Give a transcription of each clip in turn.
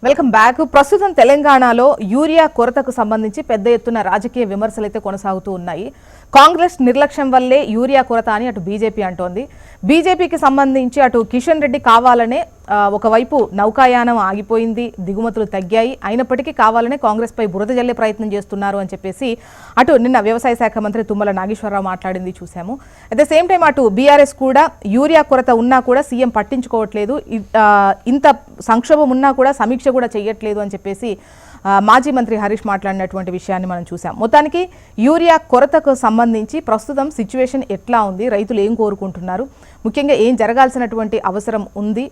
Welcome back. ప్రస్తుతం తెలంగాణలో urea కొరతకు సంబంధించి పెద్ద ఎత్తున రాజకీయ విమర్శలు అయితే కొనసాగుతూ ఉన్నాయి. కాంగ్రెస్ నిర్లక్ష్యం వల్లే యూరియా కొరత అని అటు బీజేపీ అంటోంది. బీజేపీకి సంబంధించి అటు కిషన్ రెడ్డి కావాలనే ఒకవైపు నౌకాయానం ఆగిపోయింది, దిగుమతులు తగ్గాయి, అయినప్పటికీ కావాలనే కాంగ్రెస్ పై బురద జల్లే ప్రయత్నం చేస్తున్నారు అని చెప్పేసి అటు నిన్న వ్యవసాయ శాఖ మంత్రి తుమ్మల నాగేశ్వరరావు మాట్లాడింది చూసాము. అట్ ద సేమ్ టైం అటు బీఆర్ఎస్ కూడా యూరియా కొరత ఉన్నా కూడా సీఎం పట్టించుకోవట్లేదు, ఇంత సంక్షోభం ఉన్నా కూడా సమీక్ష కూడా చేయట్లేదు అని చెప్పేసి మాజీ మంత్రి హరీష్ మాట్లాడినటువంటి విషయాన్ని మనం చూసాం. మొత్తానికి యూరియా కొరతకు సంబంధించి ప్రస్తుతం సిచ్యువేషన్ ఎట్లా ఉంది, రైతులు ఏం కోరుకుంటున్నారు, ముఖ్యంగా ఏం జరగాల్సినటువంటి అవసరం ఉంది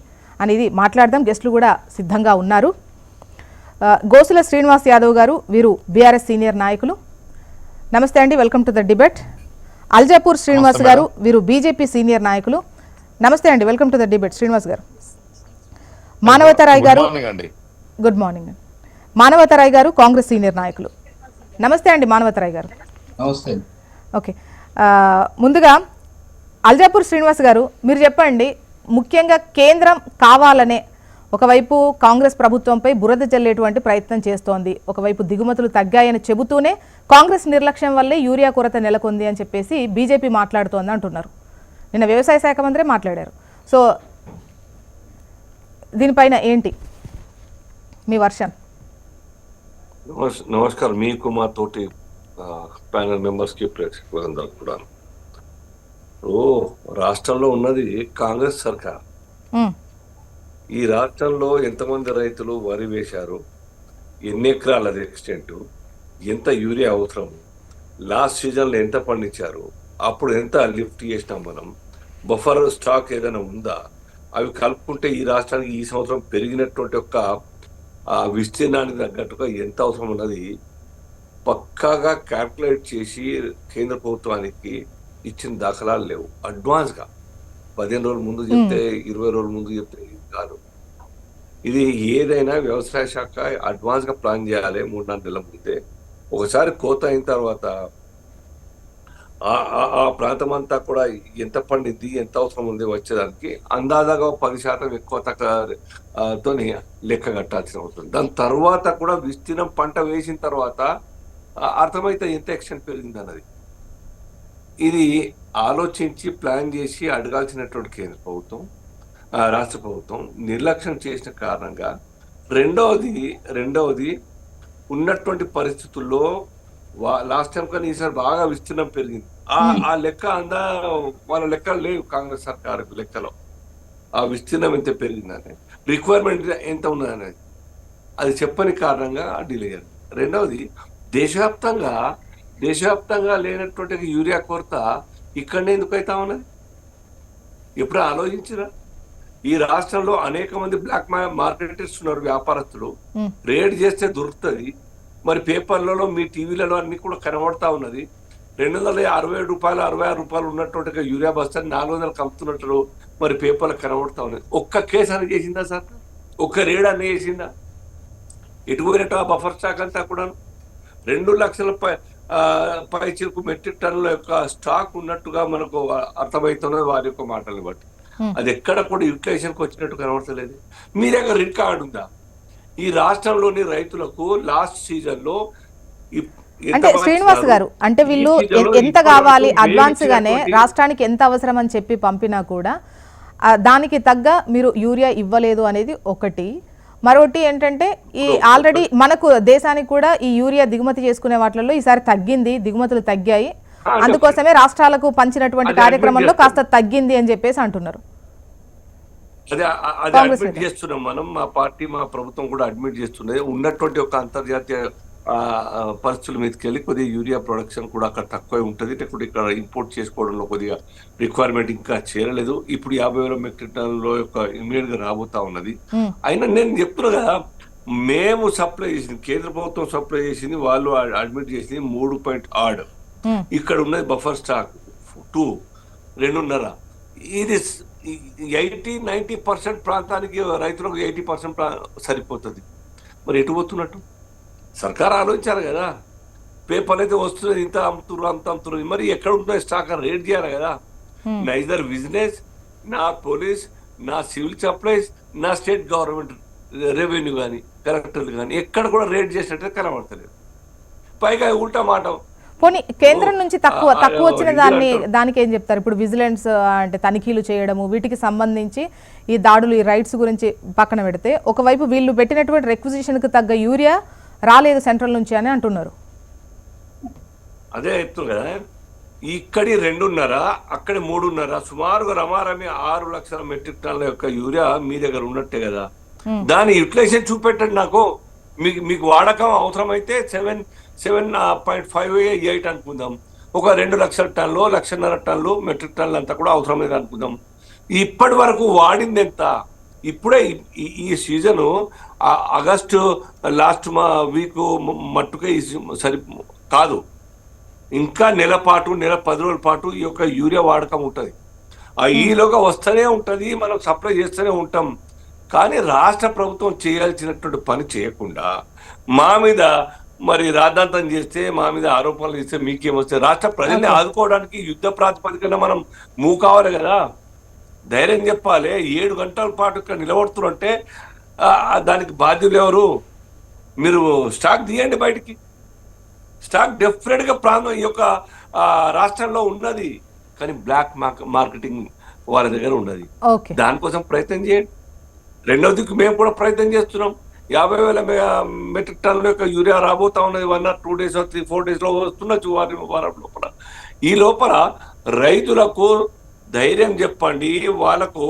అనేది మాట్లాడదాం. గెస్టులు కూడా సిద్ధంగా ఉన్నారు. గోసుల శ్రీనివాస్ యాదవ్ గారు, వీరు బీఆర్ఎస్ సీనియర్ నాయకులు. నమస్తే అండి, welcome to the debate. Aljapur Srinivas గారు, వీరు బీజేపీ సీనియర్ నాయకులు. నమస్తే అండి, welcome to the debate Srinivas గారు. మానవతరాయ్ గారు, గుడ్ మార్నింగ్. మానవతరాయ్ గారు, కాంగ్రెస్ సీనియర్ నాయకులు. నమస్తే అండి మానవతరాయ్ గారు. నమస్తే. ఓకే, ముందుగా అల్జాపూర్ శ్రీనివాస్ గారు, మీరు చెప్పండి, ముఖ్యంగా కేంద్రం కావాలనే ఒకవైపు కాంగ్రెస్ ప్రభుత్వంపై బురద జల్లేటువంటి ప్రయత్నం చేస్తోంది, ఒకవైపు దిగుమతులు తగ్గాయని చెబుతూనే కాంగ్రెస్ నిర్లక్ష్యం వల్లే యూరియా కొరత నెలకొంది అని చెప్పేసి బీజేపీ మాట్లాడుతోంది అంటున్నారు. నిన్న వ్యవసాయ శాఖ మంత్రి మాట్లాడారు. సో దీనిపైన ఏంటి మీ వర్షన్? నమస్కారం మీకు, మా తోటి ప్యానల్ మెంబర్స్కి, ప్రేక్షకులందరూ కూడా. రాష్ట్రంలో ఉన్నది కాంగ్రెస్ సర్కార్. ఈ రాష్ట్రంలో ఎంతమంది రైతులు వరి వేశారు, ఎన్ని ఎకరాలది ఎక్స్టెంట్, ఎంత యూరియా అవసరం, లాస్ట్ సీజన్లో ఎంత పండించారు, అప్పుడు ఎంత లిఫ్ట్ చేసినాం మనం, బఫర్ స్టాక్ ఏదైనా ఉందా, అవి కలుపుకుంటే ఈ రాష్ట్రానికి ఈ సంవత్సరం పెరిగినటువంటి ఒక విస్తీర్ణానికి తగ్గట్టుగా ఎంత అవసరం ఉన్నది పక్కాగా క్యాల్కులేట్ చేసి కేంద్ర ప్రభుత్వానికి ఇచ్చిన దాఖలాలు లేవు. అడ్వాన్స్గా 15 రోజుల ముందు చెప్తే, 20 రోజుల ముందు చెప్తే కాదు. ఇది ఏదైనా వ్యవసాయ శాఖ అడ్వాన్స్గా ప్లాన్ చేయాలి. 3-4 నెలల ముందే ఒకసారి కోత అయిన తర్వాత ఆ ప్రాంతం అంతా కూడా ఎంత పండింది, ఎంత అవసరం ఉంది వచ్చేదానికి అందాజాగా 10% ఎక్కువ తక్కువతోని లెక్క కట్టాల్సిన అవసరం. దాని తర్వాత కూడా విస్తీర్ణం పంట వేసిన తర్వాత అర్థమైతే ఎంత ఎక్స్టెంట్ పెరిగింది అన్నది. ఇది ఆలోచించి ప్లాన్ చేసి అడగాల్సినటువంటి కేంద్ర ప్రభుత్వం, రాష్ట్ర ప్రభుత్వం నిర్లక్ష్యం చేసిన కారణంగా రెండవది ఉన్నటువంటి పరిస్థితుల్లో లాస్ట్ టైం కానీ ఈసారి బాగా విస్తీర్ణం పెరిగింది. ఆ లెక్క వాళ్ళ లెక్కలు లేవు కాంగ్రెస్ సర్కారు లెక్కలో. ఆ విస్తీర్ణం ఎంత పెరిగిందని, రిక్వైర్మెంట్ ఎంత ఉన్నదనేది అది చెప్పని కారణంగా డిలే అయ్యారు. రెండవది, దేశవ్యాప్తంగా లేనటువంటి యూరియా కొరత ఇక్కడనే ఎందుకు అవుతా ఉన్నది? ఎప్పుడు ఆలోచించరా? ఈ రాష్ట్రంలో అనేక మంది బ్లాక్ మార్కెటర్స్ ఉన్నారు, వ్యాపారస్తులు. రేట్ చేస్తే దొరుకుతుంది. మరి పేపర్లలో, మీ టీవీలలో అన్ని కూడా కనబడతా ఉన్నది. 267 రూపాయలు, 66 రూపాయలు ఉన్నటువంటి యూరియా బస్తా 400 కలుపుతున్నట్టు మరి పేపర్లు కనబడతా ఉన్నది. ఒక్క కేసు అని చేసిందా సార్? ఒక్క రేడ్ అని చేసిందా? ఎటు పోయినట్టు ఆ బఫర్ స్టాక్ అంతా కూడా 2 లక్షల పైచిలకు మెట్రిక్ టన్నుల యొక్క స్టాక్ ఉన్నట్టుగా మనకు అర్థమవుతున్నది వారి యొక్క మాటల్ని బట్టి. అది ఎక్కడ కూడా యూటిలైజేషన్కి వచ్చినట్టు కనబడతలేదు. మీ దగ్గర రికార్డు ఉందా? ఈ రాష్ట్రంలోని రైతులకు లాస్ట్ సీజన్ లో అంటే శ్రీనివాస్ గారు, అంటే వీళ్ళు ఎంత కావాలి అడ్వాన్స్ గానే రాష్ట్రానికి ఎంత అవసరం అని చెప్పి పంపినా కూడా దానికి తగ్గ మీరు యూరియా ఇవ్వలేదు అనేది ఒకటి. మరొకటి ఏంటంటే, ఈ ఆల్రెడీ మనకు దేశానికి కూడా ఈ యూరియా దిగుమతి చేసుకునే వాటిల్లో ఈసారి తగ్గింది, దిగుమతులు తగ్గాయి, అందుకోసమే రాష్ట్రాలకు పంచినటువంటి కార్యక్రమంలో కాస్త తగ్గింది అని చెప్పేసి అంటున్నారు. అదే అడ్మిట్ చేస్తున్నాం మనం, మా పార్టీ, మా ప్రభుత్వం కూడా అడ్మిట్ చేస్తున్నది. ఉన్నటువంటి ఒక అంతర్జాతీయ పరిస్థితుల మీదకి వెళ్ళి కొద్దిగా యూరియా ప్రొడక్షన్ కూడా అక్కడ తక్కువే ఉంటుంది. లేకపోతే ఇక్కడ ఇంపోర్ట్ చేసుకోవడంలో కొద్దిగా రిక్వైర్మెంట్ ఇంకా చేరలేదు. ఇప్పుడు 50,000 మెట్రిక్ టన్నుల యొక్క ఇమీడియట్ గా రాబోతా ఉన్నది. అయినా నేను చెప్తున్నా కదా, మేము సప్లై చేసింది, కేంద్ర ప్రభుత్వం సప్లై చేసింది, వాళ్ళు అడ్మిట్ చేసింది 3.6. ఇక్కడ ఉన్నది బఫర్ స్టాక్ 2.5. ఇది 80-90% ప్రాంతానికి, రైతులకు 80% సరిపోతుంది. మరి ఎటు పోతున్నట్టు? సర్కారు ఆలోచించాలి కదా. పేపర్లు అయితే వస్తున్నది, ఇంత అమ్ముతున్నారు, అంత అమ్ముతున్నారు. మరి ఎక్కడ ఉంటున్నాయి స్టాక్ అని రేట్ చేయాలి కదా. నైదర్ బిజినెస్, నా పోలీస్, నా సివిల్ సప్లైస్, నా స్టేట్ గవర్నమెంట్ రెవెన్యూ కానీ కలెక్టర్లు కానీ ఎక్కడ కూడా రేట్ చేసినట్టు కనబడతలేదు. పైగా ఉల్టా మాట పోనీ కేంద్రం నుంచి తక్కువ తక్కువ వచ్చిన ఇది దాన్ని అంటారు. దానికి ఏం చెప్తారు? ఇప్పుడు విజిలెన్స్ అంటే తనిఖీలు చేయడము వీటికి సంబంధించి ఈ దాడులు ఈ రైట్స్ గురించి పక్కన పెడితే ఒకవైపు వీళ్ళు పెట్టినటువంటి రిక్విజిషన్కి తగ్గ యూరియా రాలేదు సెంట్రల్ నుంచి అని అంటున్నారు. అదే ఎత్తు కదా, ఇక్కడి 2.5 అక్కడి 3.5 సుమారుగా రమారమి 6 లక్షల మెట్రిక్ టన్నుల యొక్క యూరియా మీ దగ్గర ఉన్నట్టే కదా. దాని యూటిలైజేషన్ చూపెట్టండి నాకు. మీకు వాడకం అవసరమైతే 7.58 అనుకుందాం. ఒక 2 లక్షల టన్నులు 1.5 టన్నులు మెట్రిక్ టన్నులు అంతా కూడా అవసరమైతే అనుకుందాం. ఇప్పటి వరకు వాడింది ఎంత? ఇప్పుడే ఈ సీజను ఆగస్టు లాస్ట్ వీక్ మట్టుకే సరి కాదు, ఇంకా నెల పాటు 10 రోజుల పాటు ఈ యొక్క యూరియా వాడకం ఉంటుంది. ఈలోగా వస్తూనే ఉంటుంది, మనం సప్లై చేస్తూనే ఉంటాం. కానీ రాష్ట్ర ప్రభుత్వం చేయాల్సినటువంటి పని చేయకుండా మా మీద మరి రాద్ధాంతం చేస్తే, మా మీద ఆరోపణలు చేస్తే మీకేమొస్తాయి? రాష్ట్ర ప్రజల్ని ఆదుకోవడానికి యుద్ధ ప్రాతిపదికన మనం మూవ్ కావాలి కదా. ధైర్యం చెప్పాలి. 7 గంటల పాటు ఇక్కడ నిలబడుతున్నంటే దానికి బాధ్యులు ఎవరు? మీరు స్టాక్ తీయండి బయటికి. స్టాక్ డెఫినెట్ గా ప్రాంతం ఈ యొక్క రాష్ట్రంలో ఉన్నది, కానీ బ్లాక్ మార్కెటింగ్ వాళ్ళ దగ్గర ఉన్నది. దానికోసం ప్రయత్నం చేయండి. రెండవ దిక్కు మేము కూడా ప్రయత్నం చేస్తున్నాం. 50,000 మెట్రిక్ టన్నుల యొక్క యూరియా రాబోతా ఉన్నది. 1 or 2 days 3-4 days లో వస్తున్నచ్చు వారం లోపల. ఈ లోపల రైతులకు ధైర్యం చెప్పండి. వాళ్ళకు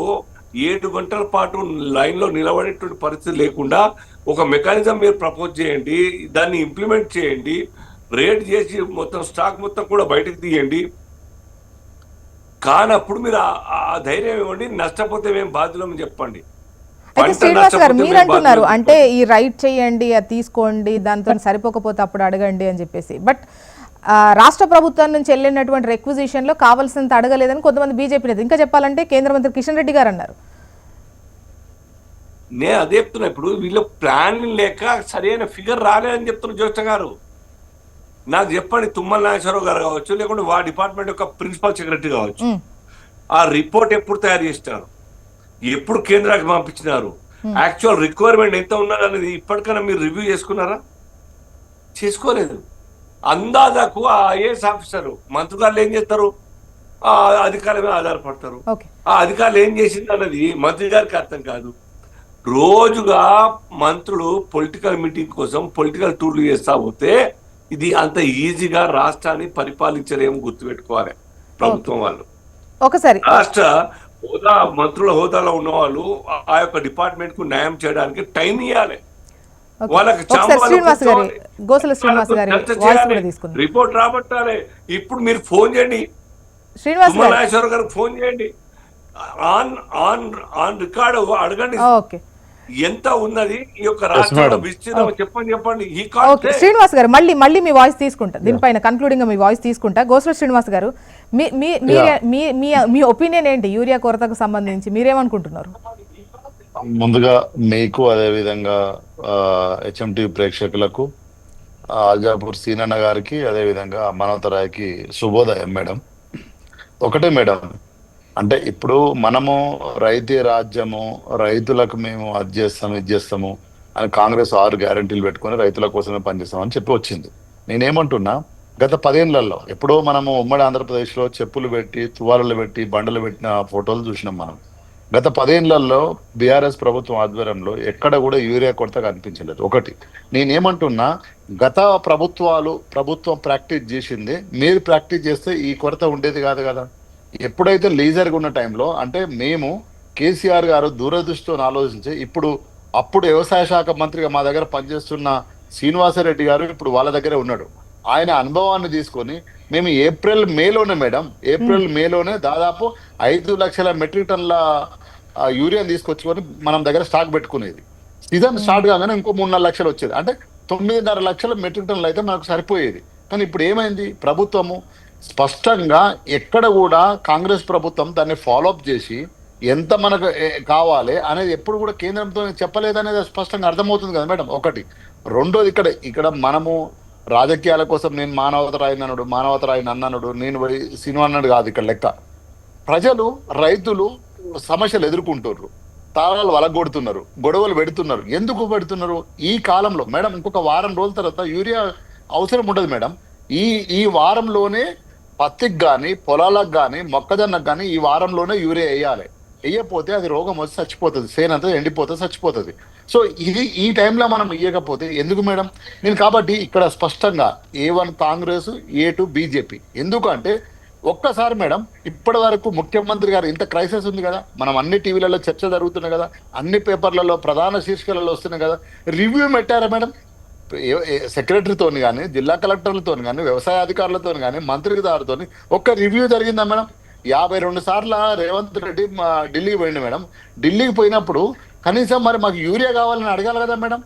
7 గంటల పాటు లైన్లో నిలబడేటువంటి పరిస్థితి లేకుండా ఒక మెకానిజం మీరు ప్రపోజ్ చేయండి, దాన్ని ఇంప్లిమెంట్ చేయండి, రేట్ చేసి మొత్తం స్టాక్ మొత్తం కూడా బయటకు తీయండి. కానప్పుడు మీరు ఆ ధైర్యం ఇవ్వండి. నష్టపోతే మేము బాధ్యులమని చెప్పండి. అయితే శ్రీనివాస్ గారు మీరు అంటున్నారు అంటే ఈ రైట్ చేయండి, అది తీసుకోండి, దాంతో సరిపోకపోతే అప్పుడు అడగండి అని చెప్పేసి. బట్ రాష్ట్ర ప్రభుత్వం నుంచి వెళ్ళినటువంటి రిక్విజిషన్ లో కావాల్సినంత అడగలేదని కొంతమంది బీజేపీ నేతలు, ఇంకా చెప్పాలంటే కేంద్ర మంత్రి కిషన్ రెడ్డి గారు అన్నారు. నేను అదే చెప్తున్నా. ఇప్పుడు వీళ్ళ ప్లాన్ లేక సరైన ఫిగర్ రాలేదని చెప్తున్నారు జ్యోష్ణ గారు. నాకు చెప్పండి, తుమ్మల నాగేశ్వరరావు గారు కావచ్చు, లేకుంటే వా డిపార్ట్మెంట్ యొక్క ప్రిన్సిపల్ సెక్రటరీ కావచ్చు, ఆ రిపోర్ట్ ఎప్పుడు తయారు చేసినారు, ఎప్పుడు కేంద్రానికి పంపించినారు, యాక్చువల్ రిక్వైర్మెంట్ ఎంత ఉన్నది అనేది ఇప్పటికైనా మీరు రివ్యూ చేసుకున్నారా? చేసుకోలేదు. అందాజకు ఆ ఐఏఎస్ ఆఫీసర్ మంత్రి గారు ఏం చేస్తారు? ఆ అధికారుల మీద ఆధారపడతారు. ఆ అధికారులు ఏం చేసింది అన్నది మంత్రి గారికి అర్థం కాదు. రోజుగా మంత్రులు పొలిటికల్ మీటింగ్ కోసం పొలిటికల్ టూర్లు చేస్తా పోతే ఇది అంత ఈజీగా రాష్ట్రాన్ని పరిపాలించలేము. గుర్తుపెట్టుకోవాలి ప్రభుత్వం వాళ్ళు. ఒకసారి రాష్ట్ర హోదా మంత్రుల హోదాలో ఉన్న వాళ్ళు ఆ యొక్క డిపార్ట్మెంట్ కు న్యాయం చేయడానికి టైం ఇవ్వాలి. వాళ్ళకి రిపోర్ట్ రాబట్టాలి. ఇప్పుడు మీరు ఫోన్ చేయండి, తుమ్మల నాగేశ్వరరావు గారికి ఫోన్ చేయండి, ఆన్ రికార్డ్ అడగండి ఎంత ఉన్నది ఈ యొక్క రాష్ట్రంలో విస్తీర్ణం చెప్పండి. శ్రీనివాస్ గారు మళ్ళీ మీ వాయిస్ తీసుకుంటా, దీనిపైన కన్క్లూడింగ్ మీ వాయిస్ తీసుకుంటా. గోసల శ్రీనివాస్ గారు మీ ఒపీనియన్ ఏంటి యూరియా కొరతకు సంబంధించి? మీరేమనుకుంటున్నారు? ముందుగా మీకు అదే విధంగా హెచ్ఎంటి ప్రేక్షకులకు, అల్జాపూర్ సీనన్న గారికి, అదే విధంగా మనోతరాయ్కి శుభోదయం మేడం. ఒకటే మేడం, అంటే ఇప్పుడు మనము రైతే రాజ్యము, రైతులకు మేము అది చేస్తాము ఇది చేస్తాము అని కాంగ్రెస్ 6 గ్యారంటీలు పెట్టుకుని రైతుల కోసమే పనిచేస్తామని చెప్పి వచ్చింది. నేనేమంటున్నా, గత 10 ఏళ్లలో ఎప్పుడో మనము ఉమ్మడి ఆంధ్రప్రదేశ్లో చెప్పులు పెట్టి, తువాలలు పెట్టి, బండలు పెట్టిన ఫోటోలు చూసినాం మనం. గత 10 ఏళ్లలో బీఆర్ఎస్ ప్రభుత్వం ఆధ్వర్యంలో ఎక్కడ కూడా యూరియా కొరత కనిపించలేదు. ఒకటి నేనేమంటున్నా, గత ప్రభుత్వం ప్రాక్టీస్ చేసింది మీరు ప్రాక్టీస్ చేస్తే ఈ కొరత ఉండేది కాదు కదా. ఎప్పుడైతే లీజర్గా ఉన్న టైంలో, అంటే మేము కేసీఆర్ గారు దూరదృష్టితో ఆలోచించి అప్పుడు వ్యవసాయ శాఖ మంత్రిగా మా దగ్గర పనిచేస్తున్న శ్రీనివాసరెడ్డి గారు ఇప్పుడు వాళ్ళ దగ్గరే ఉన్నాడు. ఆయన అనుభవాన్ని తీసుకొని మేము ఏప్రిల్ మేలోనే దాదాపు 5 లక్షల మెట్రిక్ టన్నుల యూరియాని తీసుకొచ్చుకొని మనం దగ్గర స్టాక్ పెట్టుకునేది. సీజన్ స్టార్ట్ కాగానే ఇంకో 3-4 లక్షలు వచ్చేది, అంటే 9.5 లక్షల మెట్రిక్ టన్నులు అయితే మనకు సరిపోయేది. కానీ ఇప్పుడు ఏమైంది? ప్రభుత్వము స్పష్టంగా ఎక్కడ కూడా కాంగ్రెస్ ప్రభుత్వం దాన్ని ఫాలోఅప్ చేసి ఎంత మనకు కావాలి అనేది ఎప్పుడు కూడా కేంద్రంతో చెప్పలేదనేది స్పష్టంగా అర్థమవుతుంది కదా మేడం. ఒకటి. రెండోది, ఇక్కడ మనము రాజకీయాల కోసం నేను మానవతరాయిని అన్నాడు, నేను సినిమా అన్నాడు కాదు ఇక్కడ లెక్క. ప్రజలు, రైతులు సమస్యలు ఎదుర్కొంటున్నారు. తాళాలు వలగొడుతున్నారు, గొడవలు పెడుతున్నారు. ఎందుకు పెడుతున్నారు ఈ కాలంలో మేడం? ఇంకొక వారం రోజుల తర్వాత యూరియా అవసరం ఉండదు మేడం. ఈ ఈ వారంలోనే పత్తికి కానీ, పొలాలకు కానీ, మొక్కజొన్నకు కానీ ఈ వారంలోనే యూరియా వేయాలి. వేయకపోతే అది రోగం వచ్చి చచ్చిపోతుంది, సేనంతా ఎండిపోతుంది, చచ్చిపోతుంది. సో ఇది ఈ టైంలో మనం ఇవ్వకపోతే ఎందుకు మేడం? నేను కాబట్టి ఇక్కడ స్పష్టంగా A1 కాంగ్రెస్, A2 బీజేపీ. ఎందుకంటే ఒక్కసారి మేడం, ఇప్పటి వరకు ముఖ్యమంత్రి గారు ఇంత క్రైసిస్ ఉంది కదా, మనం అన్ని టీవీలలో చర్చ జరుగుతున్నాయి కదా, అన్ని పేపర్లలో ప్రధాన శీర్షికలలో వస్తున్నాయి కదా, రివ్యూ పెట్టారా మేడం? సెక్రటరీతో కానీ, జిల్లా కలెక్టర్లతో కానీ, వ్యవసాయ అధికారులతో కానీ, మంత్రి గారితో ఒక్క రివ్యూ జరిగిందా మేడం? 52 సార్లు రేవంత్ రెడ్డి ఢిల్లీకి పోయింది మేడం. ఢిల్లీకి పోయినప్పుడు కనీసం మరి మాకు యూరియా కావాలని అడగాలి కదా మేడం,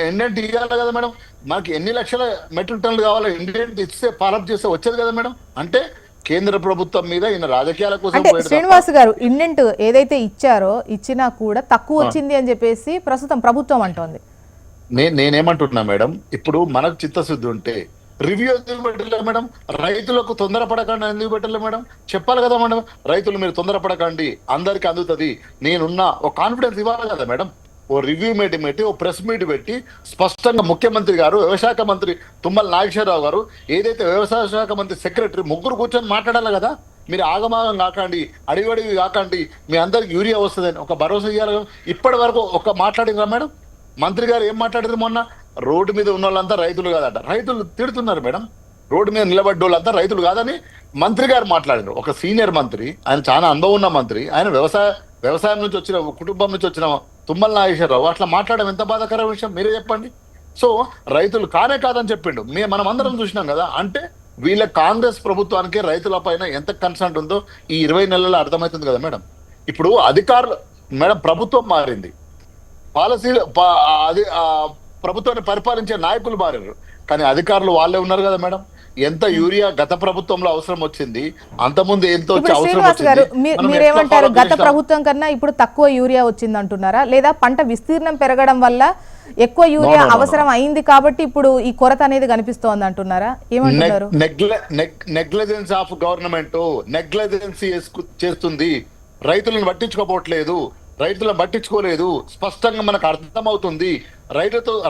ఎన్నింటి ఇవ్వాలి కదా మేడం, మాకు ఎన్ని లక్షల మెట్రిక్ టన్నులు కావాలి, ఎన్నింటి ఇస్తే ఫాలోఅప్ చేస్తే వచ్చేది కదా మేడం. అంటే కేంద్ర ప్రభుత్వం మీద ఈయన రాజకీయాల కోసం అంటే శ్రీనివాస్ గారు ఇండెంట్ ఏదైతే ఇచ్చారో ఇచ్చినా కూడా తక్కువ వచ్చింది అని చెప్పేసి ప్రస్తుతం ప్రభుత్వం అంటోంది. నేనేమంటున్నా మేడం, ఇప్పుడు మనకు చిత్తశుద్ధి ఉంటే రివ్యూ ఎందుకు పెట్టలే మేడం? రైతులకు తొందరపడకండి ఎందుకు పెట్టలే మేడం? చెప్పాలి కదా మేడం, రైతులు మీరు తొందరపడకండి, అందరికి అందుతుంది, నేనున్నా ఒక కాన్ఫిడెన్స్ ఇవ్వాలి కదా మేడం. ఓ రివ్యూ మీటింగ్ పెట్టి, ఓ ప్రెస్ మీట్ పెట్టి స్పష్టంగా ముఖ్యమంత్రి గారు, వ్యవసాయ మంత్రి తుమ్మల నాగేశ్వరరావు గారు, ఏదైతే వ్యవసాయ శాఖ మంత్రి సెక్రటరీ ముగ్గురు కూర్చొని మాట్లాడాలి కదా. మీరు ఆగమాగం కాకండి, అడిగడివి కాకండి, మీ అందరికి యూరియా వస్తుందని ఒక భరోసా ఇవ్వాలి. ఇప్పటి వరకు ఒక మాట్లాడిందా మేడం? మంత్రి గారు ఏం మాట్లాడారు మొన్న? రోడ్డు మీద ఉన్న వాళ్ళంతా రైతులు కాదట. రైతులు తిడుతున్నారు మేడం, రోడ్డు మీద నిలబడ్డ వాళ్ళంతా రైతులు కాదని మంత్రి గారు మాట్లాడారు. ఒక సీనియర్ మంత్రి, ఆయన చాలా అనుభవం ఉన్న మంత్రి, ఆయన వ్యవసాయం నుంచి వచ్చిన కుటుంబం నుంచి వచ్చిన తుమ్మల నాగేశ్వరరావు అట్లా మాట్లాడడం ఎంత బాధాకర విషయం మీరే చెప్పండి. సో రైతులు కానే కాదని చెప్పిండు, మనం అందరం చూసినాం కదా. అంటే వీళ్ళ కాంగ్రెస్ ప్రభుత్వానికి రైతుల పైన ఎంత కన్సర్న్ ఉందో ఈ 20 నెలల్లో అర్థమవుతుంది కదా మేడం. ఇప్పుడు అధికారులు మేడం, ప్రభుత్వం మారింది, పాలసీలు అది ప్రభుత్వాన్ని పరిపాలించే నాయకులు మారారు, కానీ అధికారులు వాళ్ళే ఉన్నారు కదా మేడం. ఎంత యూరియా గత ప్రభుత్వంలో అవసరం వచ్చింది, అంతకుముందు ఎంతో శ్రీనివాస్ గారు మీరేమంటారు? గత ప్రభుత్వం కన్నా ఇప్పుడు తక్కువ యూరియా వచ్చింది అంటున్నారా, లేదా పంట విస్తీర్ణం పెరగడం వల్ల ఎక్కువ యూరియా అవసరం అయింది కాబట్టి ఇప్పుడు ఈ కొరత అనేది కనిపిస్తోంది అంటున్నారా? ఏమంటున్నారు? నెగ్లిజెన్స్ ఆఫ్ గవర్నమెంట్ నెగ్లిజెన్సీ చేస్తుంది, రైతులను పట్టించుకోపోవట్లేదు, రైతులను పట్టించుకోలేదు, స్పష్టంగా మనకు అర్థమవుతుంది.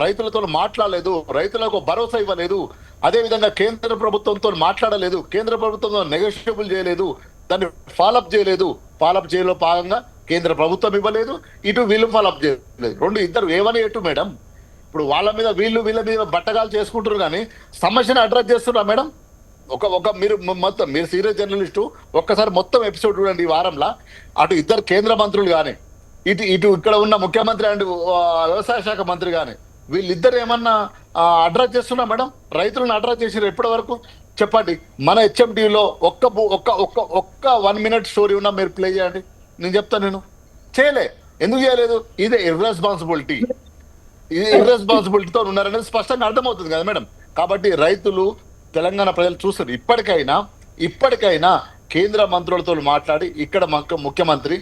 రైతులతో మాట్లాడలేదు, రైతులకు భరోసా ఇవ్వలేదు, అదేవిధంగా కేంద్ర ప్రభుత్వంతో మాట్లాడలేదు, కేంద్ర ప్రభుత్వంతో నెగోషియబుల్ చేయలేదు, దాన్ని ఫాలోఅప్ చేయలేదు. ఫాలోఅప్ చేయలో భాగంగా కేంద్ర ప్రభుత్వం ఇవ్వలేదు, ఇటు వీళ్ళు ఫాలోఅప్ చేయలేదు. ఇద్దరు A1 A2 మేడం. ఇప్పుడు వాళ్ళ మీద వీళ్ళ మీద బట్టగాలు చేసుకుంటారు, కానీ సమస్యను అడ్రస్ చేస్తున్నారు మేడం. మీరు సీనియర్ జర్నలిస్టు, ఒక్కసారి మొత్తం ఎపిసోడ్ చూడండి ఈ వారంలో. అటు ఇద్దరు కేంద్ర మంత్రులు కానీ, ఇటు ఇక్కడ ఉన్న ముఖ్యమంత్రి అండ్ వ్యవసాయ శాఖ మంత్రి కానీ, వీళ్ళిద్దరు ఏమన్నా అడ్రస్ చేస్తున్నా మేడం? రైతులను అడ్రస్ చేసారు ఎప్పటి వరకు చెప్పండి? మన HMTలో ఒక్క 1 minute స్టోరీ ఉన్నా మీరు ప్లే చేయండి, నేను చెప్తాను. నేను చేయలే, ఎందుకు చేయలేదు? ఇదే ఇర్రెస్పాన్సిబిలిటీతో ఉన్నారనేది స్పష్టంగా అర్థమవుతుంది కదా మేడం. కాబట్టి రైతులు, తెలంగాణ ప్రజలు చూస్తారు. ఇప్పటికైనా కేంద్ర మంత్రులతో మాట్లాడి, ఇక్కడ ముఖ్యమంత్రి,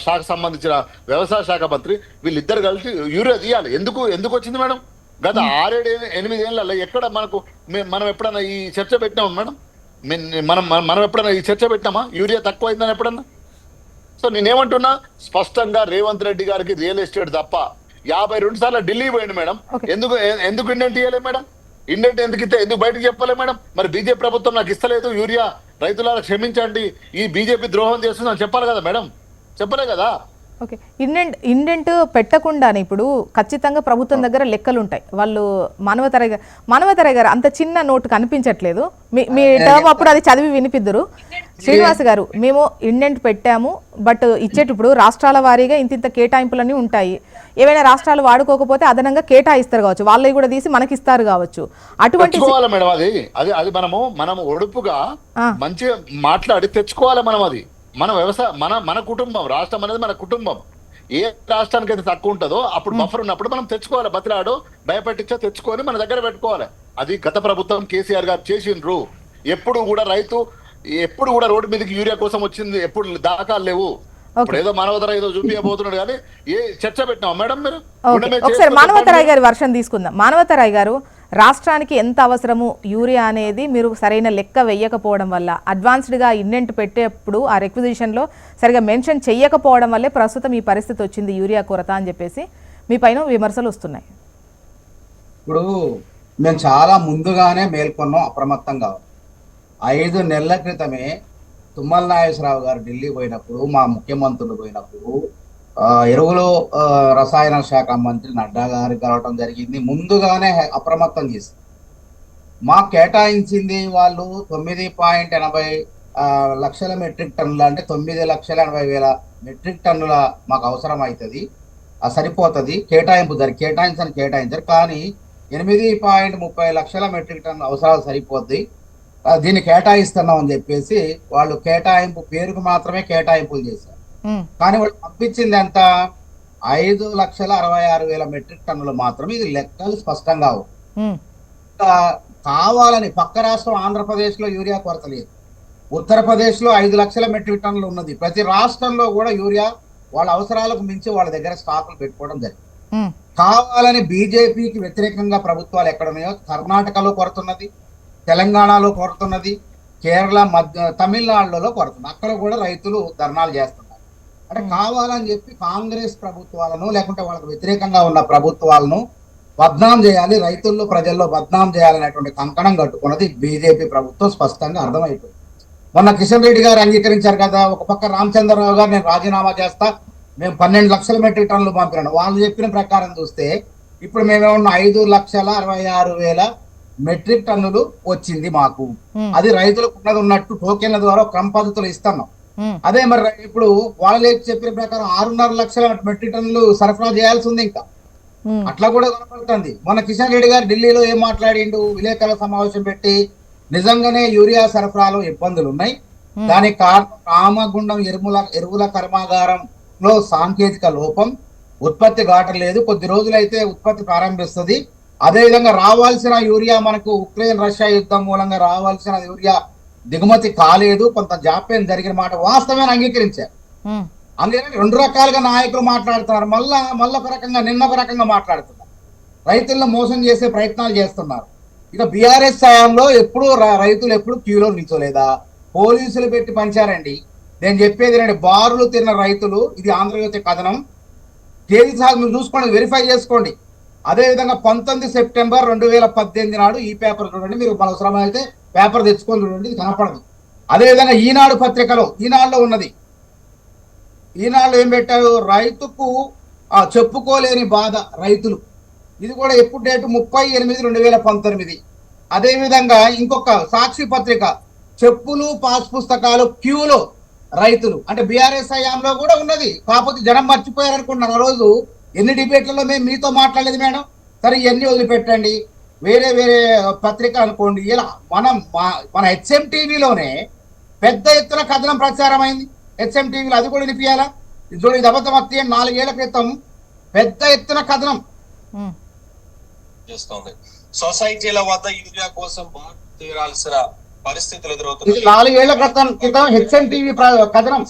శాఖకు సంబంధించిన వ్యవసాయ శాఖ మంత్రి, వీళ్ళిద్దరు కలిసి యూరియా తీయాలి. ఎందుకు వచ్చింది మేడం? గత 6-8 ఏళ్ళలో ఎక్కడ మనం ఎప్పుడన్నా ఈ చర్చ పెట్టినామా మేడం? మనం ఎప్పుడన్నా ఈ చర్చ పెట్టినామా యూరియా తక్కువ అయిందని ఎప్పుడన్నా? సో నేనేమంటున్నా, స్పష్టంగా రేవంత్ రెడ్డి గారికి రియల్ ఎస్టేట్ తప్ప 52 సార్లు ఢిల్లీ పోయింది మేడం. ఎందుకు ఇండెంట్ ఇవ్వలేదు మేడం? ఇండెంట్ ఎందుకు ఇస్తే ఎందుకు బయటకు చెప్పలే మేడం? మరి బీజేపీ ప్రభుత్వం నాకు ఇస్తలేదు యూరియా, రైతులను క్షమించండి, ఈ బీజేపీ ద్రోహం చేస్తుందని చెప్పాలి కదా మేడం? చెప్పలే కదా. ఓకే, ఇండెంట్ పెట్టకుండానే ఇప్పుడు ఖచ్చితంగా ప్రభుత్వం దగ్గర లెక్కలు ఉంటాయి. వాళ్ళు మానవతరాయ్ గారు అంత చిన్న నోటు కనిపించట్లేదు, మీ టర్మ్ అప్పుడు అది చదివి వినిపిద్దరు. శ్రీనివాస్ గారు, మేము ఇండెంట్ పెట్టాము, బట్ ఇచ్చేటప్పుడు రాష్ట్రాల వారీగా ఇంత కేటాయింపులన్నీ ఉంటాయి. ఏవైనా రాష్ట్రాలు వాడుకోకపోతే అదనంగా కేటాయిస్తారు కావచ్చు, వాళ్ళవి కూడా తీసి మనకి ఇస్తారు కావచ్చు. అటువంటి మేడం అది మనము ఒడుపుగా మంచిగా మాట్లాడి తెచ్చుకోవాలి మనం. అది మన వ్యవసాయం, మన కుటుంబం, రాష్ట్రం అనేది మన కుటుంబం. ఏ రాష్ట్రానికి అయితే తక్కువ ఉంటుందో అప్పుడు బఫర్ ఉన్నప్పుడు మనం తెచ్చుకోవాలి, బతిలాడు భయపెట్టించో తెచ్చుకొని మన దగ్గర పెట్టుకోవాలి. అది గత ప్రభుత్వం కేసీఆర్ గారు చేసిండ్రు. ఎప్పుడు కూడా రోడ్డు మీదకి యూరియా కోసం వచ్చింది ఎప్పుడు దాఖలు లేవు. ఇప్పుడు ఏదో మానవతరాయ్ ఏదో చూపించబోతున్నాడు, కానీ ఏ చర్చ పెట్టినాం మేడం? మీరు ఒకసారి మానవతరాయ్ గారి వర్షం తీసుకుందాం. మానవతరాయ్ గారు, రాష్ట్రానికి ఎంత అవసరము యూరియా అనేది మీరు సరైన లెక్క వేయకపోవడం వల్ల, అడ్వాన్స్డ్గా ఇన్నెంట్ పెట్టేప్పుడు ఆ రిక్విజిషన్లో సరిగా మెన్షన్ చేయకపోవడం వల్లే ప్రస్తుతం ఈ పరిస్థితి వచ్చింది యూరియా కొరత అని చెప్పేసి మీ పైన విమర్శలు వస్తున్నాయి. ఇప్పుడు మేము చాలా ముందుగానే మేల్కొన్నాం, అప్రమత్తంగా. 5 నెలల క్రితమే తుమ్మల నాగేశ్వరరావు గారు ఢిల్లీ పోయినప్పుడు, మా ముఖ్యమంత్రులు పోయినప్పుడు ఎరువులు రసాయన శాఖ మంత్రి నడ్డా గారికి కలవటం జరిగింది. ముందుగానే అప్రమత్తం చేసి మాకు కేటాయించింది వాళ్ళు 9.80 లక్షల మెట్రిక్ టన్నులు, అంటే 9,80,000 మెట్రిక్ టన్నుల మాకు అవసరం అవుతుంది, సరిపోతుంది. కేటాయించారు కానీ 8.30 లక్షల మెట్రిక్ టన్నుల అవసరాలు సరిపోద్ది, దీన్ని కేటాయిస్తున్నాం అని చెప్పేసి వాళ్ళు కేటాయింపు పేరుకు మాత్రమే కేటాయింపులు చేశారు. కానీ వాళ్ళు పంపించింది ఎంత? 5,66,000 మెట్రిక్ టన్నులు మాత్రమే. ఇది లెక్కలు స్పష్టంగా కావాలని పక్క రాష్ట్రం ఆంధ్రప్రదేశ్ లో యూరియా కొరత లేదు, ఉత్తరప్రదేశ్ లో 5 లక్షల మెట్రిక్ టన్నులు ఉన్నది. ప్రతి రాష్ట్రంలో కూడా యూరియా వాళ్ళ అవసరాలకు మించి వాళ్ళ దగ్గర స్టాకులు పెట్టుకోవడం జరిగింది. కావాలని బీజేపీకి వ్యతిరేకంగా ప్రభుత్వాలు ఎక్కడున్నాయో, కర్ణాటకలో కొరతున్నది, తెలంగాణలో కొరతున్నది, కేరళ, తమిళనాడులో కొరతున్నది. అక్కడ కూడా రైతులు ధర్నాలు చేస్తున్నారు. అంటే కావాలని చెప్పి కాంగ్రెస్ ప్రభుత్వాలను, లేకుంటే వాళ్ళకు వ్యతిరేకంగా ఉన్న ప్రభుత్వాలను బద్నాం చేయాలి, రైతుల్లో ప్రజల్లో బద్నాం చేయాలనేటువంటి కంకణం కట్టుకున్నది బీజేపీ ప్రభుత్వం స్పష్టంగా అర్థమైపోయింది. మొన్న కిషన్ రెడ్డి గారు అంగీకరించారు కదా, ఒక పక్క రామచంద్రరావు గారు నేను రాజీనామా చేస్తా, మేము 12 లక్షల మెట్రిక్ టన్నులు పంపినాను. వాళ్ళు చెప్పిన ప్రకారం చూస్తే ఇప్పుడు మేమేమన్నా 5,66,000 మెట్రిక్ టన్నులు వచ్చింది మాకు. అది రైతులకు ఉన్నట్టు టోకెన్ల ద్వారా క్రమ పద్ధతులు ఇస్తున్నాం. అదే మరి ఇప్పుడు వాళ్ళు చెప్పిన ప్రకారం 6.5 లక్షల మెట్రిక్ టన్నులు సరఫరా చేయాల్సి ఉంది. ఇంకా అట్లా కూడా కనపడుతుంది. మొన్న కిషన్ రెడ్డి గారు ఢిల్లీలో ఏం మాట్లాడిండు, విలేకరుల సమావేశం పెట్టి నిజంగానే యూరియా సరఫరాలో ఇబ్బందులు ఉన్నాయి, దానికి కారణం రామగుండం ఎరువుల కర్మాగారంలో సాంకేతిక లోపం, ఉత్పత్తి కావట్లేదు, కొద్ది రోజులైతే ఉత్పత్తి ప్రారంభిస్తుంది. అదేవిధంగా రావాల్సిన యూరియా మనకు ఉక్రెయిన్ రష్యా యుద్ధం మూలంగా రావాల్సిన యూరియా దిగుమతి కాలేదు, కొంత జాప్యం జరిగిన మాట వాస్తవమే అంగీకరించారు. అందుకని 2 రకాలుగా నాయకులు మాట్లాడుతున్నారు. మళ్ళా ఒక రకంగా నిన్న ఒక రకంగా మాట్లాడుతున్నారు, రైతులను మోసం చేసే ప్రయత్నాలు చేస్తున్నారు. ఇక బీఆర్ఎస్ హయాంలో ఎప్పుడు రైతులు ఎప్పుడు క్యూలో నిల్చోలేదా? పోలీసులు పెట్టి పంచారండి. నేను చెప్పేది రండి, బారులు తిన్న రైతులు. ఇది ఆంధ్రజ్యోతి కథనం, తేదీ సాగు చూసుకోండి, వెరిఫై చేసుకోండి. అదేవిధంగా 19 సెప్టెంబర్ 2018 నాడు ఈ పేపర్ చూడండి, మీరు అవసరమైతే పేపర్ తెచ్చుకొని చూడండి, ఇది కనపడదు. అదేవిధంగా ఈనాడు పత్రికలో, ఈనాడులో ఉన్నది, ఈనాడులో ఏం పెట్టారు, రైతుకు చెప్పుకోలేని బాధ రైతులు. ఇది కూడా ఎప్పుడు డేటు 30/8/2019. అదేవిధంగా ఇంకొక సాక్షి పత్రిక, చెప్పులు పాస్ పుస్తకాలు క్యూలో రైతులు. అంటే బీఆర్ఎస్ హయాంలో కూడా ఉన్నది, కాకపోతే జనం మర్చిపోయారు అనుకుంటున్నారు. ఆ రోజు ఎన్ని డిబేట్లలో మేము మీతో మాట్లాడలేదు మేడం. సరే ఇవన్నీ వదిలిపెట్టండి, వేరే పత్రిక అనుకోండి. ఇలా మన హెచ్ఎం టీవీలోనే పెద్ద ఎత్తున కథనం ప్రచారం అయింది. హెచ్ఎం టీవీలో అది కూడా వినిపించాలా? ఇది అబద్ధమత్తి 4 ఏళ్ల క్రితం పెద్ద ఎత్తున కథనం చేస్తోంది. సొసైటీల వద్ద యూరియా కోసం తీరాల్సిన పరిస్థితులు ఎదురవుతున్నాయి. ఇది 4 ఏళ్ల క్రితం హెచ్ఎం టీవీ కథనం.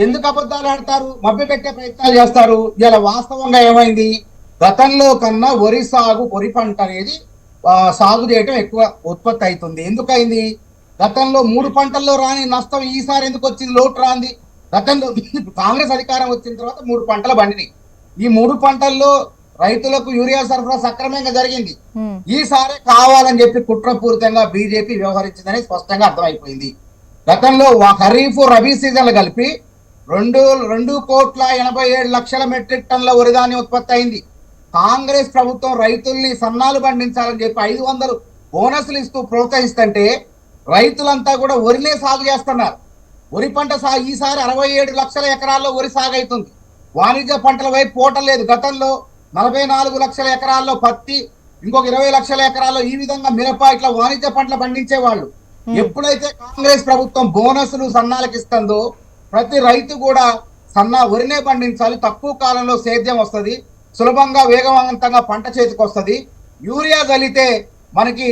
ఎందుకు అబద్ధాలు ఆడతారు, మభ్య పెట్టే ప్రయత్నాలు చేస్తారు? ఇలా వాస్తవంగా ఏమైంది, గతంలో కన్నా వరి పంట అనేది సాగు చేయటం ఎక్కువ ఉత్పత్తి అవుతుంది. ఎందుకైంది? గతంలో 3 పంటల్లో రాని నష్టం ఈసారి ఎందుకు వచ్చింది, లోటు రాంది? గతంలో కాంగ్రెస్ అధికారం వచ్చిన తర్వాత 3 పంటలు పండినాయి. ఈ 3 పంటల్లో రైతులకు యూరియా సరఫరా సక్రమంగా జరిగింది. ఈసారి కావాలని చెప్పి కుట్రపూరితంగా బీజేపీ వ్యవహరించిందని స్పష్టంగా అర్థమైపోయింది. గతంలో ఖరీఫ్ రబీ సీజన్లు కలిపి 2,87,00,000 మెట్రిక్ టన్నుల వరిధాన్యం ఉత్పత్తి అయింది. కాంగ్రెస్ ప్రభుత్వం రైతుల్ని సన్నాలు పండించాలని చెప్పి 500 బోనస్లు ఇస్తూ ప్రోత్సహిస్తుంటే రైతులంతా కూడా వరినే సాగు చేస్తున్నారు. వరి పంట సాగు ఈసారి 67 లక్షల ఎకరాల్లో వరి సాగు అవుతుంది. వాణిజ్య పంటల వైపు పోవటం లేదు. గతంలో 44 లక్షల ఎకరాల్లో పత్తి, ఇంకొక 20 లక్షల ఎకరాల్లో ఈ విధంగా మిరప, ఇట్లా వాణిజ్య పంటలు పండించే వాళ్ళు. ఎప్పుడైతే కాంగ్రెస్ ప్రభుత్వం బోనస్లు సన్నాలకు ఇస్తుందో ప్రతి రైతు కూడా వరినే పండించాలి, తక్కువ కాలంలో సేద్యం వస్తుంది, సులభంగా వేగవంతంగా పంట చేతికి వస్తుంది, యూరియా చల్లితే మనకి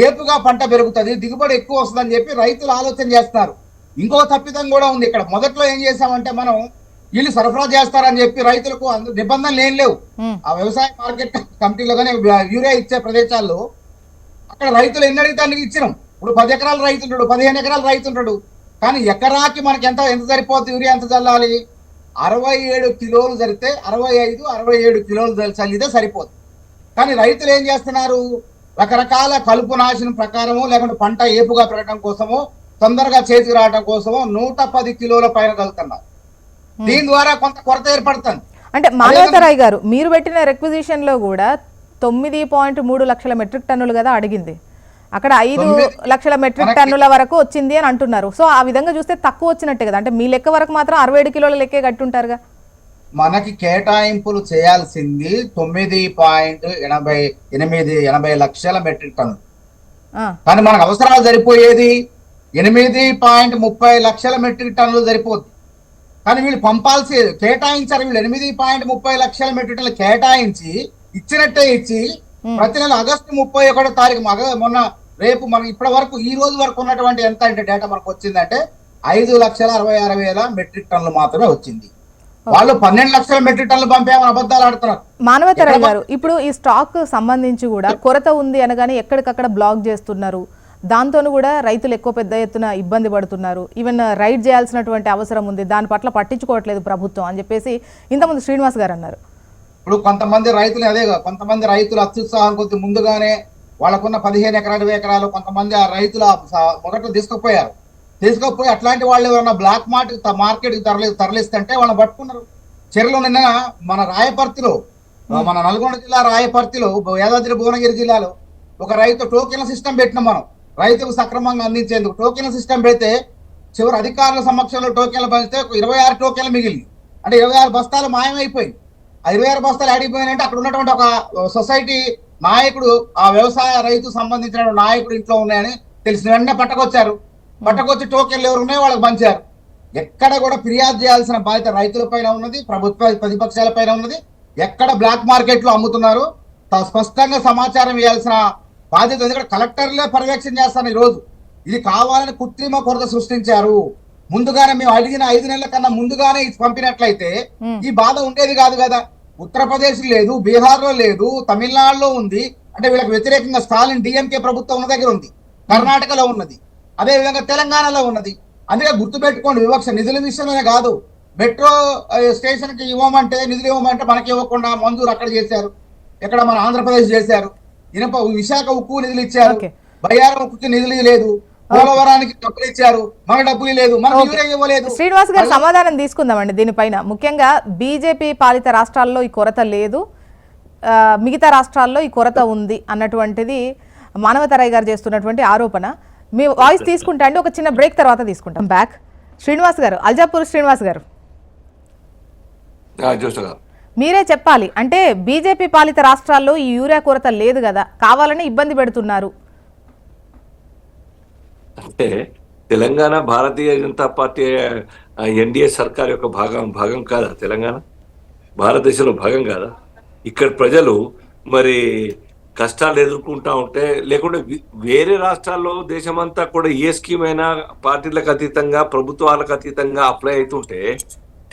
ఏపుగా పంట పెరుగుతుంది, దిగుబడి ఎక్కువ వస్తుంది అని చెప్పి రైతులు ఆలోచన చేస్తున్నారు. ఇంకో తప్పిదం కూడా ఉంది ఇక్కడ. మొదట్లో ఏం చేసామంటే మనం వీళ్ళు సరఫరా చేస్తారని చెప్పి రైతులకు నిబంధనలు ఏం లేవు. ఉమ్, ఆ వ్యవసాయ మార్కెట్ కమిటీలో కానీ యూరియా ఇచ్చే ప్రదేశాల్లో అక్కడ రైతులు ఎన్ని అడిగితే అన్ని ఇచ్చినాం. ఇప్పుడు 10 ఎకరాల రైతు ఉంటాడు, 15 ఎకరాల రైతు ఉంటాడు, కానీ ఎకరాకి మనకి ఎంత సరిపోతుంది, యూరియా ఎంత చల్లాలి? 67 కిలోలు జరిగితే 65-67 కిలోలు చల్లితే సరిపోతుంది. కానీ రైతులు ఏం చేస్తున్నారు, రకరకాల కలుపు నాశనం ప్రకారము లేకుంటే పంట ఏపుగా పెరగడం కోసమో తొందరగా చేతికి రావడం కోసమో 110 కిలోల పైన కలుగుతున్నారు. దీని ద్వారా కొంత కొరత ఏర్పడుతుంది. అంటే మానవతరాయ్ గారు, మీరు పెట్టిన రిక్విజిషన్ లో కూడా 9.3 లక్షల మెట్రిక్ టన్నులు కదా అడిగింది, అక్కడ 5 లక్షల మెట్రిక్ టన్నుల వరకు వచ్చింది అని అంటున్నారు. సో ఆ విధంగా చూస్తే తక్కువ వచ్చినట్టే కదా, అంటే మీ లెక్క వరకు మాత్రం 67 కిలోల లెక్కే కట్టుంటారుగా. మనకి కేటాయింపులు చేయాల్సింది 9.80 లక్షల మెట్రిక్ టన్నులు, ఆ, కానీ మనకు అవసరాలు సరిపోయేది 8.30 లక్షల మెట్రిక్ టన్నులు సరిపోద్ది. కానీ వీళ్ళు కేటాయించారు, వీళ్ళు 8.30 లక్షల మెట్రిక్ టన్నులు కేటాయించి ఇచ్చినట్టే ఇచ్చి ప్రతి నెల ఆగస్టు 31 తారీఖు మొన్న రేపు మనం ఇప్పటి వరకు ఈ రోజు వరకు ఉన్నటువంటి ఎంత అంటే డేటా మనకు వచ్చిందంటే 5,66,000 మెట్రిక్ టన్నులు మాత్రమే వచ్చింది. వాళ్ళు 12 లక్షల మెట్రిక్ టన్నులు పంపామని అబద్ధాలు ఆడుతున్నారు. మానవతరాయ్ గారు, ఇప్పుడు ఈ స్టాక్ సంబంధించి కూడా కొరత ఉంది అనగానే ఎక్కడికక్కడ బ్లాక్ చేస్తున్నారు, దాంతోనూ కూడా రైతులు ఎక్కువ పెద్ద ఎత్తున ఇబ్బంది పడుతున్నారు, ఈవెన్ రైడ్ చేయాల్సినటువంటి అవసరం ఉంది, దాని పట్ల పట్టించుకోవట్లేదు ప్రభుత్వం అని చెప్పేసి ఇంతకుముందు శ్రీనివాస్ గారు అన్నారు. ఇప్పుడు కొంతమంది రైతులు అత్యుత్సాహం కొద్ది ముందుగానే వాళ్ళకున్న 15 ఎకరాలు 20 ఎకరాలు కొంతమంది ఆ రైతుల మొదట తీసుకుపోయి అట్లాంటి వాళ్ళు ఎవరన్నా బ్లాక్ మార్కెట్ తరలిస్తుంటే వాళ్ళని పట్టుకున్నారు. చెరువులో నిన్న మన రాయపర్తిలో, మన నల్గొండ జిల్లా రాయపర్తిలో, యాదాద్రి భువనగిరి జిల్లాలో ఒక రైతు టోకెన్ల సిస్టమ్ పెట్టినాం మనం రైతుకు సక్రమంగా అందించేందుకు. టోకెన్ల సిస్టమ్ పెడితే చివరి అధికారుల సమక్షంలో టోకెన్లు పంచితే 26 టోకెన్లు మిగిలి, అంటే 26 బస్తాలు మాయమైపోయి. ఆ 26 బస్తాలు ఆడిపోయినాయంటే అక్కడ ఉన్నటువంటి ఒక సొసైటీ నాయకుడు, ఆ వ్యవసాయ రైతు సంబంధించిన నాయకుడు ఇంట్లో ఉన్నాయని తెలిసిన వెంటనే పట్టకొచ్చి టోకెన్లు ఎవరు ఉన్నాయో వాళ్ళకి పంచారు. ఎక్కడ కూడా ఫిర్యాదు చేయాల్సిన బాధ్యత రైతుల పైన ఉన్నది, ప్రతిపక్షాల పైన ఉన్నది. ఎక్కడ బ్లాక్ మార్కెట్ లో అమ్ముతున్నారు స్పష్టంగా సమాచారం ఇవ్వాల్సిన బాధ్యత. ఎందుకంటే కలెక్టర్లే పర్యవేక్షణ చేస్తాను. ఈ రోజు ఇది కావాలని కృత్రిమ కొరత సృష్టించారు. ముందుగానే మేము అడిగిన 5 నెలల కన్నా ముందుగానే ఇది పంపినట్లయితే ఈ బాధ ఉండేది కాదు కదా. ఉత్తరప్రదేశ్ లేదు, బీహార్ లో లేదు, తమిళనాడులో ఉంది. అంటే వీళ్ళకి వ్యతిరేకంగా స్టాలిన్ డిఎంకే ప్రభుత్వం ఉన్న దగ్గర ఉంది, కర్ణాటకలో ఉన్నది, అదే విధంగా తెలంగాణలో ఉన్నది. అందుకే గుర్తుపెట్టుకోండి, వివక్ష నిధుల విషయమే కాదు. మెట్రో స్టేషన్ కి నిధులు ఇవ్వమంటే మనకి ఇవ్వకుండా మంజూరు అక్కడ చేశారు, ఇక్కడ మన ఆంధ్రప్రదేశ్ చేశారు. విశాఖ ఉక్కు నిధులు ఇచ్చారు, బయ్యారం ఉక్కుకి నిధులు లేదు, పోలవరానికి డబ్బులు ఇచ్చారు, మన డబ్బులు లేదు, మనకు ఇవ్వలేదు. శ్రీనివాస్ గారు సమాధానం తీసుకుందామండి దీనిపైన. ముఖ్యంగా బీజేపీ పాలిత రాష్ట్రాల్లో ఈ కొరత లేదు, మిగతా రాష్ట్రాల్లో ఈ కొరత ఉంది అన్నటువంటిది మానవతరాయ్ గారు చేస్తున్నటువంటి ఆరోపణ. మీ వాయిస్ తీసుకుంటా అండి, ఒక చిన్న బ్రేక్ తర్వాత తీసుకుంటాం. బ్యాక్ శ్రీనివాస్ గారు, అల్జాపూర్ శ్రీనివాస్ గారు, మీరే చెప్పాలి. అంటే బీజేపీ పాలిత రాష్ట్రాల్లో ఈ యూరియా కొరత లేదు కదా, కావాలని ఇబ్బంది పెడుతున్నారు. అంటే తెలంగాణ భారతీయ జనతా పార్టీ ఎన్డీఏ సర్కార్ యొక్క భాగం కాదా? తెలంగాణ భారతదేశంలో భాగం కాదా? ఇక్కడ ప్రజలు మరి కష్టాలు ఎదుర్కొంటా ఉంటే, లేకుంటే వేరే రాష్ట్రాల్లో దేశమంతా కూడా ఏ స్కీమ్ అయినా పార్టీలకు అతీతంగా ప్రభుత్వాలకు అతీతంగా అప్లై అవుతుంటే,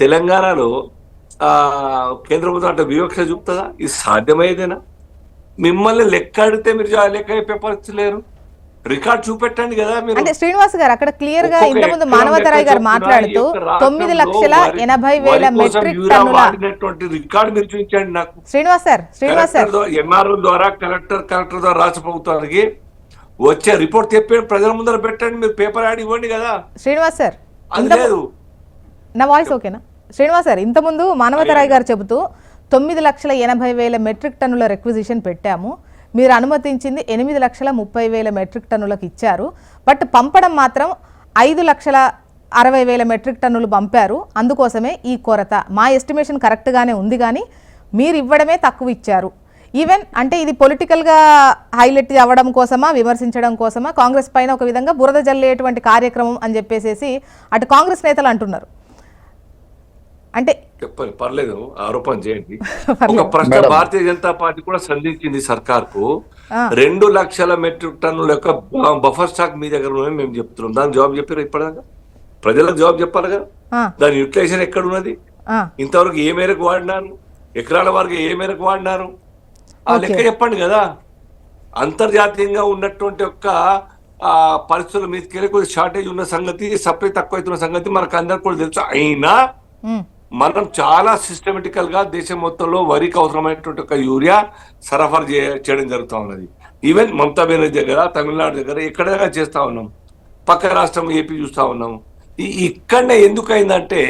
తెలంగాణలో కేంద్ర ప్రభుత్వం అంటే వివక్ష చూపుతుందా? ఇది సాధ్యమయ్యేదేనా? మిమ్మల్ని లెక్క అడిగితే మీరు లెక్క చెప్పే పరిస్థితి లేరు. రికార్డ్ చూపెట్టండి కదా మీరు. అంటే శ్రీనివాస్ గారు అక్కడ క్లియర్ గా ఇంతకుముందు మానవతరాయ్ గారు మాట్లాడుతూ 9,80,000 మెట్రిక్ టన్నుల రికార్డు మీరు చూపించండి నాకు. శ్రీనివాస్ సార్ ఎంఆర్ఓ ద్వారా కలెక్టర్ ద్వారా రాష్ట్ర ప్రభుత్వానికి వచ్చే రిపోర్ట్ చెప్పి ప్రజల ముందర పెట్టండి. మీరు పేపర్ యాడ్ ఇవ్వండి కదా. శ్రీనివాస్ సార్, అది లేదు. నా వాయిస్ ఓకేనా? శ్రీనివాస్ సార్, ఇంతకుముందు మానవతరాయ్ గారు చెబుతూ 9,80,000 మెట్రిక్ టన్నుల రిక్విజిషన్ పెట్టాము, మీరు అనుమతించింది 8,30,000 మెట్రిక్ టన్నులకు ఇచ్చారు, బట్ పంపడం మాత్రం 5,60,000 మెట్రిక్ టన్నులు పంపారు, అందుకోసమే ఈ కొరత. మా ఎస్టిమేషన్ కరెక్ట్గానే ఉంది, కానీ మీరు ఇవ్వడమే తక్కువ ఇచ్చారు. ఈవెన్ అంటే ఇది పొలిటికల్గా హైలైట్ అవ్వడం కోసమా, విమర్శించడం కోసమా, కాంగ్రెస్ పైన ఒక విధంగా బురద జల్లేటువంటి కార్యక్రమం అని చెప్పేసి అటు కాంగ్రెస్ నేతలు అంటున్నారు. అంటే చెప్పండి, పర్లేదు, ఆరోపణ చేయండి. ఒక ప్రశ్న భారతీయ జనతా పార్టీ కూడా సంధించింది సర్కార్కు. 2 లక్షల మెట్రిక్ టన్నుల యొక్క బఫర్ స్టాక్ మీ దగ్గర ఉన్నది మేము చెప్తున్నాం. దాని జవాబు చెప్పారు ఇప్పటిదాకా? ప్రజలకు జవాబు చెప్పాలి కదా. దాని యూటిలైజేషన్ ఎక్కడ ఉన్నది? ఆ, ఇంతవరకు ఏ మేరకు వాడినారు, ఎకరాల వరకు ఏ మేరకు వాడినారు, ఆ ఓకే. లెక్క చెప్పండి కదా. అంతర్జాతీయంగా ఉన్నటువంటి యొక్క పరిస్థితుల మీదకి కొద్దిగా షార్టేజ్ ఉన్న సంగతి, సప్లై తక్కువ అవుతున్న సంగతి మనకు అందరికి కూడా తెలుసు. అయినా ఉమ్, మనం చాలా సిస్టమేటికల్ గా దేశం మొత్తంలో వరికి అవసరమైనటువంటి ఒక యూరియా సరఫరా చేయడం జరుగుతూ ఉన్నది. ఈవెన్ మమతా బెనర్జీ దగ్గర, తమిళనాడు దగ్గర ఎక్కడైనా చేస్తా ఉన్నాం, పక్క రాష్ట్రం ఏపీ చూస్తా ఉన్నాం. ఇక్కడనే ఎందుకు అయిందంటే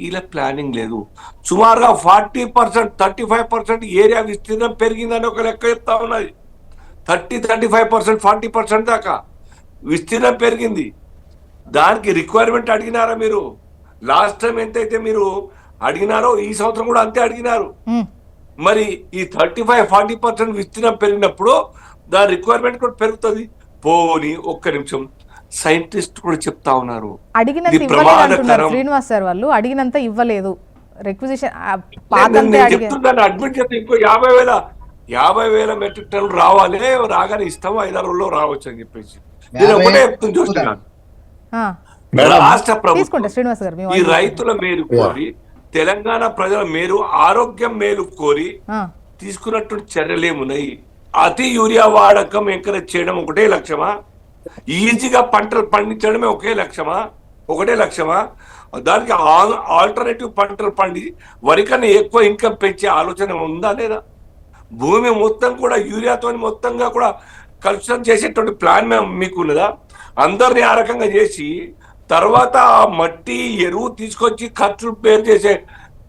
ఇలా ప్లానింగ్ లేదు. సుమారుగా 40%, 35% ఏరియా విస్తీర్ణం పెరిగిందని ఒక లెక్క చెప్తా ఉన్నది. 35%, 40% దాకా విస్తీర్ణం పెరిగింది. దానికి రిక్వైర్మెంట్ అడిగినారా మీరు? లాస్ట్ టైం ఎంతైతే మీరు అడిగినారో ఈ సంవత్సరం కూడా అంతే అడిగినారు. ఉమ్. మరి ఈ 35-40% విస్తీర్ణం పెరిగినప్పుడు దాని రిక్వైర్మెంట్ కూడా పెరుగుతుంది. పోని ఒక్క నిమిషం, సైంటిస్ట్ కూడా చెప్తా ఉన్నారు అడిగినంత ఇది ఇవ్వలేదు అంటున్నారు ప్రమాదకరం. శ్రీనివాస్ సార్. వాళ్ళు అడిగినంత ఇవ్వలేదు, రిక్విజిషన్ నేను పాతంతే అడిగారు. చెప్తున్నాను, అడ్మిట్ చేస్తే ఇంకో 50,000 మెట్రిక్ టన్నులు రావాలి, రాగానే ఇస్తాము 5-6 రోజుల్లో రావచ్చు అని చెప్పేసి నేను ఒకటే చెప్తుంది చూస్తున్నాను. ఆ, రాష్ట్ర తీసుకుంటా ప్రభుత్వం శ్రీనివాస్ గారు మీ ఈ వాయిస్. రైతుల మేలు కోరి, తెలంగాణ ప్రజల మేలు, ఆరోగ్యం మేలు కోరి ఆ, తీసుకున్నటువంటి చర్యలు ఏమున్నాయి? అతి యూరియా వాడకం ఎంకరేజ్ చేయడం ఒకటే లక్ష్యమా? ఈజీగా పంటలు పండించడమే ఒకటే లక్ష్యమా? దానికి ఆల్టర్నేటివ్ పంటలు పండి వరికన్నా ఎక్కువ ఇన్కమ్ పెంచే ఆలోచన ఉందా లేదా? భూమి మొత్తం కూడా యూరియాతో మొత్తంగా కూడా కలుషితం చేసేటువంటి ప్లాన్ మీకు ఉన్నదా? అందరినీ ఆ రకంగా చేసి తర్వాత ఆ మట్టి ఎరువు తీసుకొచ్చి ఖర్చులు పేరు చేసే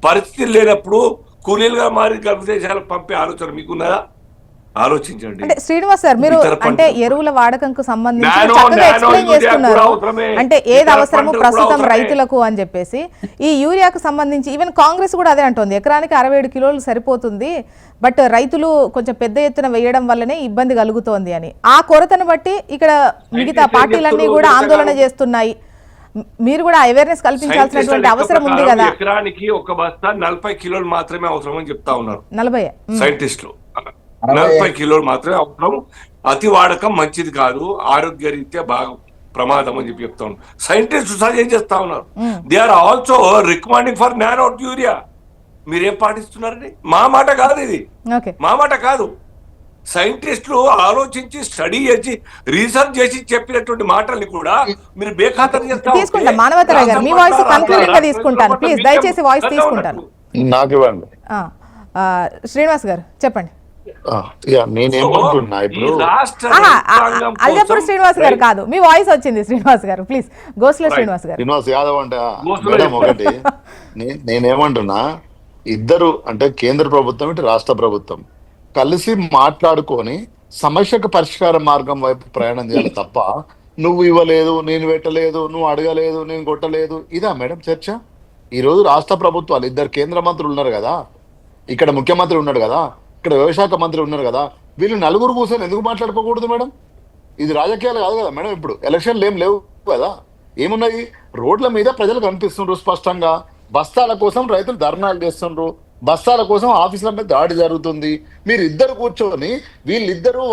పరిస్థితి లేనప్పుడు కూలీలుగా మారి గల్ఫ్ దేశాలకు పంపే ఆలోచన మీకున్నదా? ఆలోచించండి. అంటే శ్రీనివాస్ సార్, మీరు ఇతర అంటే పంటలు ఎరువుల వాడకంకు సంబంధించి నానో చక్కగా ఎక్స్ప్లెయిన్ యూరియా చేస్తున్నారు. కూడా అవసరమే. అంటే ఏది ఇతర అవసరమో పంటలు ప్రస్తుతం కూడా అవసరమే. రైతులకు అని చెప్పేసి ఈ యూరియాకు సంబంధించి ఈవెన్ కాంగ్రెస్ కూడా అదే అంటోంది, ఎకరానికి 67 కిలోలు సరిపోతుంది, బట్ రైతులు కొంచెం పెద్ద ఎత్తున వేయడం వల్లనే ఇబ్బంది కలుగుతోంది అని. ఆ కొరతను బట్టి ఇక్కడ మిగతా పార్టీలన్నీ కూడా ఆందోళన చేస్తున్నాయి. మీరు కూడా అవేర్నెస్ కల్పించాల్సినటువంటి అవసరం ఉంది కదా. ఎకరానికి ఒక బస్తా 40 కిలోలు మాత్రమే అవసరం అని చెప్తా ఉన్నారు 40. సైంటిస్టులు. 40 కిలోలు మాత్రమే అవసరం. అతి వాడకం మంచిది కాదు, ఆరోగ్య రీత్యా బాగా ప్రమాదం అని చెప్పి చెప్తా ఉన్నారు. సైంటిస్టులు సజెస్ట్ చేస్తా ఉన్నారు. They are also recommending for nano urea. మీరేం పాటిస్తున్నారండి? మా మాట కాదు ఇది, ఓకే, మా మాట కాదు. సైంటిస్టులు ఆలోచించి స్టడీ చేసి రీసెర్చ్ చేసి చెప్పినటువంటి మాటల్ని కూడా మీరు బేఖాతరు చేస్తా ఉంటే తీసుకుంటా మానవతరాయ్ గారు మీ వాయిస్ కన్క్లూడింగ్ గా తీసుకుంటాను. ప్లీజ్ దయచేసి వాయిస్ తీసుకుంటాను. నాకు ఇవ్వండి. ఆ, ఆ, శ్రీనివాస్ గారు చెప్పండి. నేనేమంటున్నా ఇప్పుడు ఆహా, అల్జాపూర్ శ్రీనివాస్ గారు కాదు, మీ వాయిస్ వచ్చింది శ్రీనివాస్ గారు. ప్లీజ్ గోస్ల శ్రీనివాస్ గారు. శ్రీనివాస్ యాదవ్ అంటే మేడం ఒకటి నేనేమంటున్నా, ఇద్దరు అంటే కేంద్ర ప్రభుత్వం ఇటు రాష్ట్ర ప్రభుత్వం కలిసి మాట్లాడుకొని సమస్యకు పరిష్కార మార్గం వైపు ప్రయాణం చేయాలి తప్ప నువ్వు ఇవ్వలేదు, నేను పెట్టలేదు, నువ్వు అడగలేదు, నేను కొట్టలేదు, ఇదా మేడం చర్చ? ఈ రోజు రాష్ట్ర ప్రభుత్వాలు ఇద్దరు కేంద్ర మంత్రులు ఉన్నారు కదా, ఇక్కడ ముఖ్యమంత్రి ఉన్నాడు కదా, ఇక్కడ వ్యవసాయ మంత్రి ఉన్నారు కదా, వీళ్ళు నలుగురు కూర్చొని ఎందుకు మాట్లాడుకోకూడదు మేడం? ఇది రాజకీయాలు కాదు కదా మేడం. ఇప్పుడు ఎలక్షన్లు ఏం లేవు కదా, ఏమున్నాయి? రోడ్ల మీద ప్రజలు కనిపిస్తుండ్రు స్పష్టంగా, బస్తాల కోసం రైతులు ధర్నాలు చేస్తుండ్రు, బస్తాల కోసం ఆఫీసుల మీద దాడి జరుగుతుంది. మీరు ఇద్దరు కూర్చొని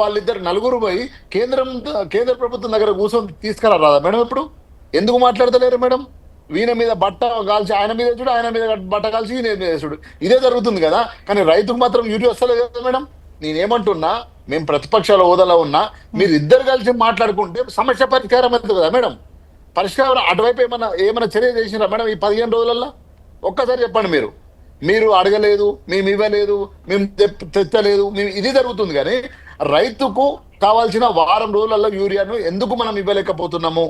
వాళ్ళిద్దరు నలుగురు పోయి కేంద్ర ప్రభుత్వం దగ్గర కూర్చొని తీసుకురాదా మేడం? ఇప్పుడు ఎందుకు మాట్లాడతలేరు మేడం? వీణ మీద బట్ట కాల్చి ఆయన మీద చూడు, ఆయన మీద బట్ట కాల్చి ఈయన మీద చూడు, ఇదే జరుగుతుంది కదా. కానీ రైతుకు మాత్రం యూరియా వస్తలేదు కదా మేడం. నేనేమంటున్నా, మేము ప్రతిపక్షాల హోదాలో ఉన్నా, మీరు ఇద్దరు కలిసి మాట్లాడుకుంటే సమస్య పరిష్కారం అవుతుంది కదా మేడం. పరిష్కారం అటువైపు ఏమైనా చర్య చేసినారా మేడం ఈ 15 రోజులలో? ఒక్కసారి చెప్పండి. మీరు అడగలేదు, మేము ఇవ్వలేదు, మేము తెచ్చలేదు, మేము ఇది జరుగుతుంది. కానీ రైతుకు కావాల్సిన వారం రోజులలో యూరియాను ఎందుకు మనం ఇవ్వలేకపోతున్నాము,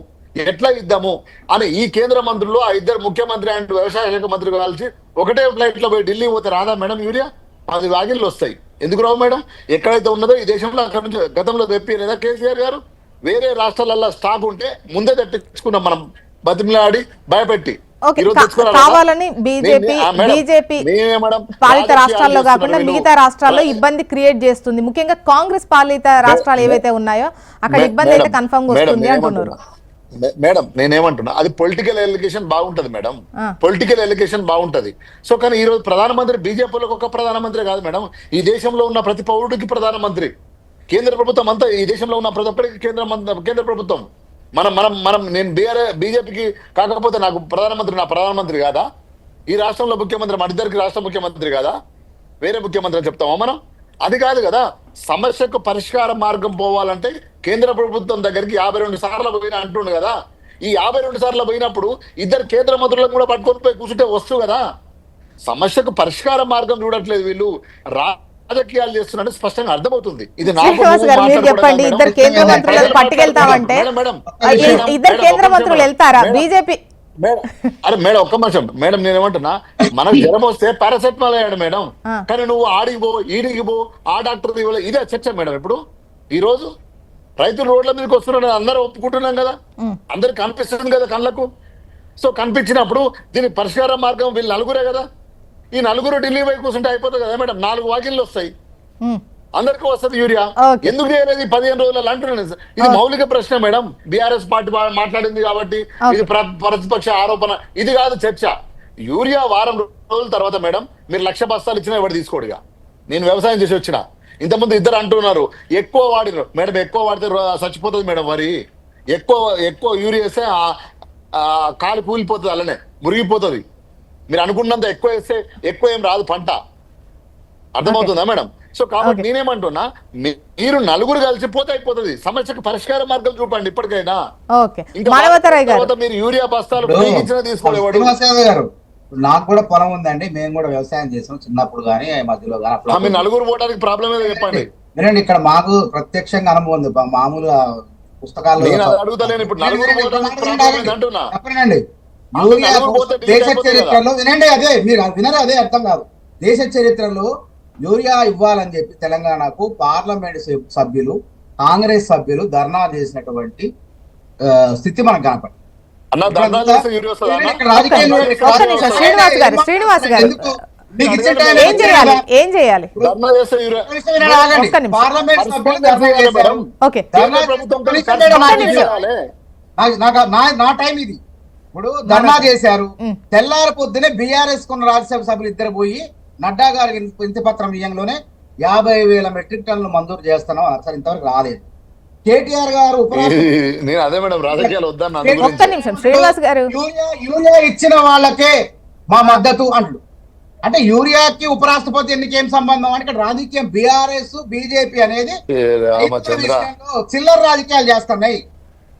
ఎట్లా ఇద్దాము అని ఈ కేంద్ర మంత్రులు, ఆ ఇద్దరు ముఖ్యమంత్రి అండ్ వ్యవసాయ శాఖ మంత్రి కలిసి ఒకటే ఫ్లైట్ లో పోయి ఢిల్లీ పోతే రాదా మేడం యూరియా? 10 వ్యాగిన్లు వస్తాయి. ఎందుకు రావు మేడం? ఎక్కడైతే ఉన్నదో ఈ దేశంలో అక్కడ నుంచి గతంలో తెప్పిలేదా కేసీఆర్ గారు? వేరే రాష్ట్రాలలో స్టాక్ ఉంటే ముందే తెప్పించుకున్నాం మనం, బతిమిలాడి భయపెట్టి. కావాలని బీజేపీ పాలిత రాష్ట్రాల్లో కాకుండా మిగతా రాష్ట్రాల్లో ఇబ్బంది క్రియేట్ చేస్తుంది. ముఖ్యంగా కాంగ్రెస్ పాలిత రాష్ట్రాలు ఏవైతే ఉన్నాయో అక్కడ ఇబ్బంది అయితే కన్ఫర్మ్ వస్తుంది అంటున్నారు మేడం. నేనేమంటున్నా, అది పొలిటికల్ ఎలిగేషన్ బాగుంటది మేడం, పొలిటికల్ ఎలిగేషన్ బాగుంటది. సో కానీ ఈ రోజు ప్రధానమంత్రి బీజేపీలకు ఒక ప్రధానమంత్రి కాదు మేడం, ఈ దేశంలో ఉన్న ప్రతి పౌరుడికి ప్రధానమంత్రి. కేంద్ర ప్రభుత్వం అంతా ఈ దేశంలో ఉన్న ప్రతి ఒక్కరికి కేంద్ర ప్రభుత్వం. మనం నేను బీజేపీకి కాకపోతే నాకు ప్రధానమంత్రి కాదా? ఈ రాష్ట్రంలో ముఖ్యమంత్రి మన ఇద్దరికి రాష్ట్ర ముఖ్యమంత్రి కదా, వేరే ముఖ్యమంత్రి అని చెప్తామా మనం? అది కాదు కదా. సమస్యకు పరిష్కార మార్గం పోవాలంటే కేంద్ర ప్రభుత్వం దగ్గరికి 52 సార్లు పోయినా అంటుండు కదా. ఈ 52 సార్లు పోయినప్పుడు ఇద్దరు కేంద్ర మంత్రులను కూడా పట్టుకొని పోయి కూర్చుంటే వస్తు కదా. సమస్యకు పరిష్కార మార్గం చూడట్లేదు వీళ్ళు, రాజకీయాలు చేస్తున్నట్టు స్పష్టంగా అర్థమవుతుంది. ఇది శ్రీనివాస్ గారు మీరు చెప్పండి, ఇద్దరు కేంద్ర మంత్రులను పట్టుకెళ్తామంటే ఇద్దరు కేంద్ర మంత్రులు వెళ్తారా బీజేపీ? అరే మేడం ఒక్క నిమిషం మేడం, నేనేమంటున్నా, మనకు జ్వరం వస్తే పారాసెటమాల్ అయ్యాడు మేడం, కానీ నువ్వు ఆడికి పో ఈడికి పో ఆ డాక్టర్ ఇవ్వలే. ఇదే చర్చ మేడం. ఇప్పుడు ఈ రోజు రైతులు రోడ్ల మీదకి వస్తున్నారు, అందరూ ఒప్పుకుంటున్నాం కదా, అందరికి కనిపిస్తుంది కదా కళ్ళకు. సో కనిపించినప్పుడు దీని పరిష్కార మార్గం వీళ్ళు నలుగురే కదా. ఈ నలుగురు ఢిల్లీ పోయి కూర్చుంటే అయిపోతుంది కదా మేడం. 4 వాకిళ్ళు వస్తాయి, అందరికీ వస్తుంది యూరియా. ఎందుకు చేయలేదు 15 రోజులు అంటున్నాను. ఇది మౌలిక ప్రశ్న మేడం. బీఆర్ఎస్ పార్టీ మాట్లాడింది కాబట్టి ఇది ప్రతిపక్ష ఆరోపణ, ఇది కాదు చర్చ. యూరియా వారం రోజుల తర్వాత మేడం మీరు 1,00,000 బస్తాలు ఇచ్చినా ఎవరు తీసుకోడుగా. నేను వ్యవసాయం చేసి వచ్చిన, ఇంతకుముందు ఇద్దరు అంటున్నారు ఎక్కువ వాడినారు మేడం. ఎక్కువ వాడితే చచ్చిపోతుంది మేడం వరి. ఎక్కువ యూరియా వేస్తే కాలు కూలిపోతుంది, అలానే మురిగిపోతుంది. మీరు అనుకున్నంత ఎక్కువ వేస్తే ఎక్కువ ఏం రాదు పంట, అర్థమవుతుందా మేడం? సో కాబట్టి నేనేమంటున్నా, మీరు నలుగురు కలిసి పోతే అయిపోతుంది. సమస్యకు పరిష్కార మార్గం చూపండి ఇప్పటికైనా. మీరు యూరియా బస్తాలు తీసుకోలేవాడు. గారు నాకు కూడా పొలం ఉందండి, మేము కూడా వ్యవసాయం చేసాం చిన్నప్పుడు గానీ మధ్యలో కానీ నలుగురు పోవడానికి ప్రాబ్లం ఏదో చెప్పండి. వినండి, ఇక్కడ మాకు ప్రత్యక్షంగా అనుభవం ఉంది. మామూలుగా పుస్తకాల్లో అడుగుతలేను. ఇప్పుడు నలుగురు చెప్పండి. దేశ చరిత్రలో వినండి, అదే మీరు వినరు, అదే అర్థం కాదు. దేశ చరిత్రలో యూరియా ఇవ్వాలని చెప్పి తెలంగాణకు పార్లమెంట్ సభ్యులు, కాంగ్రెస్ సభ్యులు ధర్నా చేసినటువంటి స్థితి మనకు కనపడింది. పార్లమెంట్ సభ్యులు ధర్నా చేశారు. నా టైం ఇది. ఇప్పుడు ధర్నా చేశారు, తెల్లారి పొద్దునే బీఆర్ఎస్ కొన్న రాజ్యసభ సభ్యులు ఇద్దరు పోయి నడ్డా గారికి వినతి పత్రం ఇయ్యంలోనే 50,000 మెట్రిక్ టన్నులు మంజూరు చేస్తున్నాం అసలు ఇంతవరకు రాలేదు. కేటీఆర్ గారు యూరియా ఇచ్చిన వాళ్ళకే మా మద్దతు అంటు. అంటే యూరియాకి ఉపరాష్ట్రపతి ఎన్నికేం సంబంధం అంటే ఇక్కడ రాజకీయం బీఆర్ఎస్ బీజేపీ అనేది చిల్లర రాజకీయాలు చేస్తున్నాయి.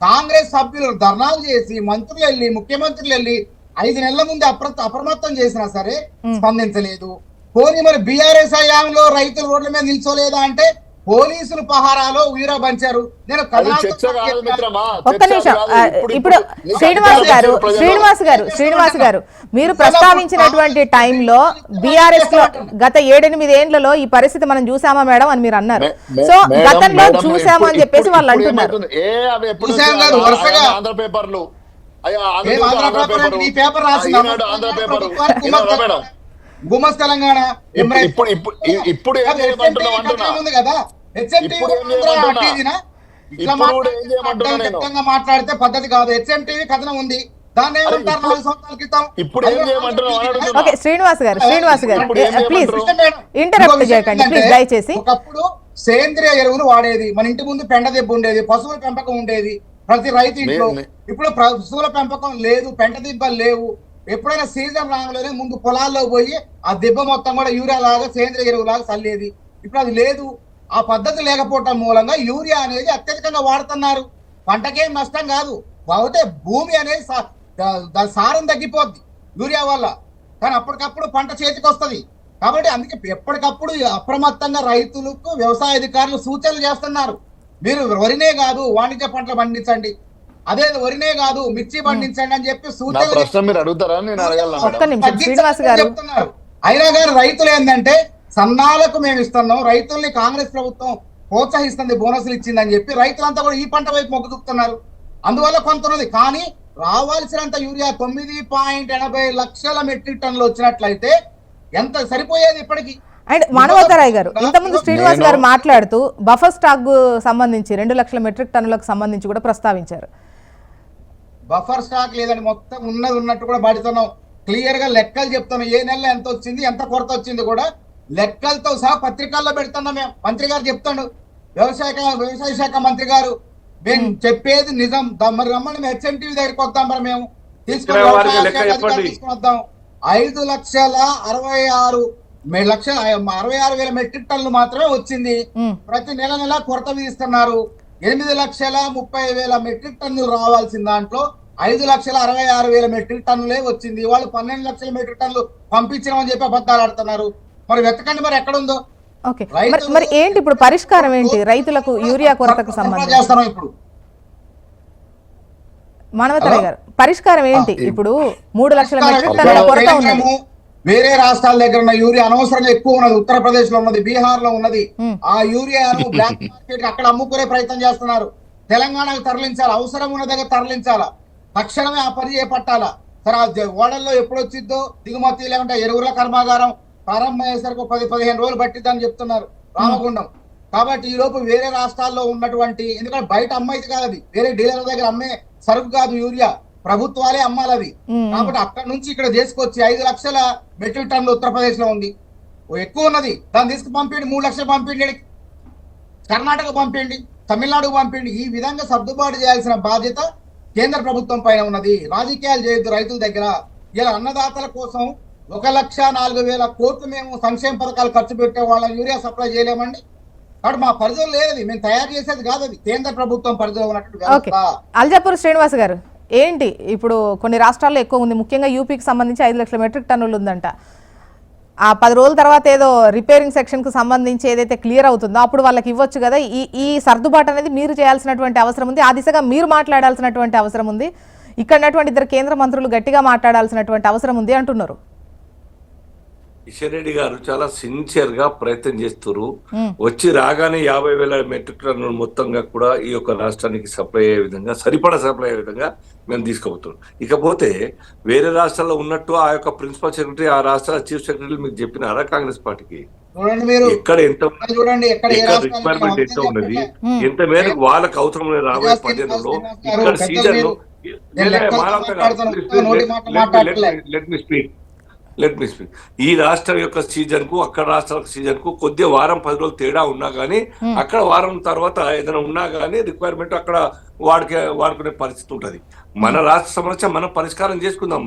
కాంగ్రెస్ సభ్యులు ధర్నాలు చేసి మంత్రులు వెళ్ళి ముఖ్యమంత్రులు వెళ్ళి 5 నెలల ముందు అప్రమత్తం చేసినా సరే స్పందించలేదు. పోనీ మరి బీఆర్ఎస్ హయాంలో రైతులు రోడ్ల మీద నిల్చోలేదా అంటే పోలీసులు పహారాలో ఊరా పంచారు. నేను ఒక్క నిమిషం, ఇప్పుడు శ్రీనివాస్ గారు మీరు ప్రస్తావించినటువంటి టైంలో బీఆర్ఎస్ లో గత 7-8 ఏళ్లలో ఈ పరిస్థితి మనం చూసామా మేడం అని మీరు అన్నారు. సో గతంలో చూసామా అని చెప్పేసి వాళ్ళు అంటున్నారు. గుమస్ తెలంగాణ ఇప్పుడు మాట్లాడితే పద్ధతి కాదు. హెచ్ఎంటీవీ కథనం ఉంది, దాన్ని ఏమంటారు 4 సంవత్సరాల క్రితం. శ్రీనివాస్ గారు ప్లీజ్ ఇంటరప్ట్ చేయకండి ప్లీజ్ దయచేసి. ఒకప్పుడు సేంద్రియ ఎరువులు వాడేది, మన ఇంటి ముందు పెండ దెబ్బ ఉండేది, పశువుల పెంపకం ఉండేది ప్రతి రైతు ఇంట్లో. ఇప్పుడు పశువుల పెంపకం లేదు, పెంట దిబ్బలు లేవు. ఎప్పుడైనా సీజన్ రాగానే ముందు పొలాల్లో పోయి ఆ దిబ్బ మొత్తం కూడా యూరియా లాగా సేంద్రియ ఎరువు లాగా చల్లేది. ఇప్పుడు అది లేదు. ఆ పద్ధతి లేకపోవటం మూలంగా యూరియా అనేది అత్యధికంగా వాడుతున్నారు. పంటకేం నష్టం కాదు, కాకపోతే భూమి అనేది దాని సారం తగ్గిపోద్ది యూరియా వల్ల. కానీ అప్పటికప్పుడు పంట చేతికి వస్తుంది. కాబట్టి అందుకే ఎప్పటికప్పుడు అప్రమత్తంగా రైతులకు వ్యవసాయ అధికారులు సూచనలు చేస్తున్నారు. మీరు వరినే కాదు వాణిజ్య పంటలు పండించండి, అదే వరినే కాదు మిర్చి పండించండి అని చెప్పి సూచనలు చెప్తున్నారు. అయినా కానీ రైతులు ఏంటంటే సన్నాలకు మేము ఇస్తున్నాం, రైతుల్ని కాంగ్రెస్ ప్రభుత్వం ప్రోత్సహిస్తుంది, బోనసులు ఇచ్చిందని చెప్పి రైతులంతా కూడా ఈ పంట వైపు మొగ్గు చూపుతున్నారు. అందువల్ల కొంతన్నది. కానీ రావాల్సినంత యూరియా 9.80 లక్షల మెట్రిక్ టన్నులు వచ్చినట్లయితే ఎంత సరిపోయేది ఇప్పటికి. అండ్ మానవతరాయ్ గారు ఇంతకుముందు శ్రీనివాస్ గారు మాట్లాడుతూ బఫర్ స్టాక్ సంబంధించి 2 లక్షల మెట్రిక్ టన్నులకు సంబంధించి కూడా ప్రస్తావించారు. బఫర్ స్టాక్ లేదని మొత్తం ఉన్నట్టు కూడా బాడుతున్నాం. క్లియర్ గా లెక్కలు చెప్తున్నాం, ఏ నెలలో ఎంత వచ్చింది, ఎంత కొరత వచ్చింది కూడా లెక్కలతో సహా పత్రికల్లో పెడుతున్నాం. మేము మంత్రి గారు చెప్తాడు, వ్యవసాయ శాఖ మంత్రి గారు మేము చెప్పేది నిజం. మరి రమ్మని మేము హెచ్ఎంటీవీ దగ్గరికి వద్దాం, మరి మేము తీసుకుని వద్దాం. 5,66,000 మెట్రిక్ టన్నులు మాత్రమే వచ్చింది. ప్రతి నెల కొరత విధిస్తున్నారు. 8,30,30,000 మెట్రిక్ టన్నులు రావాల్సిన దాంట్లో 5,66,000 మెట్రిక్ టన్నులే వచ్చింది. వాళ్ళు 12 లక్షల మెట్రిక్ టన్నులు పంపించినామని చెప్పి అబద్ధాలు ఆడుతున్నారు. మరి వెతకండి, మరి ఎక్కడుందో. ఓకే, మరి ఏంటి ఇప్పుడు పరిష్కారం ఏంటి రైతులకు యూరియా కొరతకు సంబంధించి? చేస్తాం ఇప్పుడు మానవతరాయ్ గారు, పరిష్కారం ఏంటి? ఇప్పుడు 3 లక్షల మెట్రిక్ టన్నుల కొరత ఉన్నది. వేరే రాష్ట్రాల దగ్గర ఉన్న యూరియా అనవసరంగా ఎక్కువ ఉన్నది. ఉత్తరప్రదేశ్ లో ఉన్నది, బీహార్ లో ఉన్నది. ఆ యూరియాను బ్లాక్ మార్కెట్ అక్కడ అమ్ముకునే ప్రయత్నం చేస్తున్నారు. తెలంగాణకు తరలించాలి, అవసరం ఉన్న దగ్గర తరలించాలా, తక్షణమే ఆ పని చేపట్టాలా. సరే, ఓడల్లో ఎప్పుడు వచ్చిద్దో దిగుమతి, లేకుంటే ఎరువుల కర్మాగారం ప్రారంభమయ్యేసరికి 10-15 రోజులు పట్టిద్దని చెప్తున్నారు రామగుండం. కాబట్టి ఈ లోపు వేరే రాష్ట్రాల్లో ఉన్నటువంటి, ఎందుకంటే బయట అమ్మాయిది కాదు, అది వేరే డీలర్ల దగ్గర అమ్మే సరుకు కాదు యూరియా, ప్రభుత్వాలే అమ్మాలి అవి. కాబట్టి అక్కడ నుంచి ఇక్కడ తీసుకొచ్చి 5 లక్షల మెట్రిక్ టన్నులు ఉత్తరప్రదేశ్ లో ఉంది, ఎక్కువ ఉన్నది. దాన్ని తీసుకు పంపిండి, 3 లక్షలు పంపిండి, కర్ణాటక పంపిండి, తమిళనాడుకు పంపిండి. ఈ విధంగా సర్దుబాటు చేయాల్సిన బాధ్యత కేంద్ర ప్రభుత్వం పైన ఉన్నది. రాజకీయాలు చేయొద్దు రైతుల దగ్గర. ఇలా అన్నదాతల కోసం 1,04,000 కోట్లు మేము సంక్షేమ పథకాలు ఖర్చు పెట్టే వాళ్ళ యూరియా సప్లై చేయలేమండి. కాబట్టి మా పరిధిలో లేదు, మేము తయారు చేసేది కాదు, అది కేంద్ర ప్రభుత్వం పరిధిలో ఉన్నటువంటి వ్యవస్థ. అల్జాపూర్ శ్రీనివాస్ గారు, ఏంటి ఇప్పుడు కొన్ని రాష్ట్రాల్లో ఎక్కువ ఉంది, ముఖ్యంగా యూపీకి సంబంధించి 5 లక్షల మెట్రిక్ టన్నులు ఉందంట. ఆ 10 రోజుల తర్వాత ఏదో రిపేరింగ్ సెక్షన్ కు సంబంధించి ఏదైతే క్లియర్ అవుతుందో అప్పుడు వాళ్ళకి ఇవ్వచ్చు కదా. ఈ సర్దుబాటు అనేది మీరు చేయాల్సినటువంటి అవసరం ఉంది, ఆ దిశగా మీరు మాట్లాడాల్సినటువంటి అవసరం ఉంది. ఇక్కడ ఉన్నటువంటి 2 కేంద్ర మంత్రులు గట్టిగా మాట్లాడాల్సినటువంటి అవసరం ఉంది అంటున్నారు. కిషన్ రెడ్డి గారు చాలా సిన్సియర్ గా ప్రయత్నం చేస్తున్నారు. వచ్చి రాగానే 50,000 మెట్రిక్ టన్నులు మొత్తంగా కూడా ఈ యొక్క రాష్ట్రానికి సప్లై అయ్యే విధంగా, సరిపడా సప్లై అయ్యే విధంగా మేము తీసుకుపోతున్నాం. ఇకపోతే వేరే రాష్ట్రాల్లో ఉన్నట్టు ఆ యొక్క ప్రిన్సిపల్ సెక్రటరీ, ఆ రాష్ట్ర చీఫ్ సెక్రటరీ మీకు చెప్పినారా కాంగ్రెస్ పార్టీకి? ఎక్కడ ఎంత రిక్వైర్మెంట్ ఎంత ఉన్నది, ఎంత మేరకు వాళ్ళకి అవసరం లేదు రాబోయే 10 నెలల్లో ఇక్కడ సీజన్ లో. Let me speak. ఈ రాష్ట్రం యొక్క సీజన్ కు అక్కడ రాష్ట్రాల సీజన్ కు కొద్దిగా వారం 10 రోజులు తేడా ఉన్నా గానీ, అక్కడ వారం తర్వాత ఏదైనా ఉన్నా గానీ రిక్వైర్మెంట్ అక్కడ వాడుకునే పరిస్థితి ఉంటది. మన రాష్ట్ర సమస్య మనం పరిష్కారం చేసుకుందాం.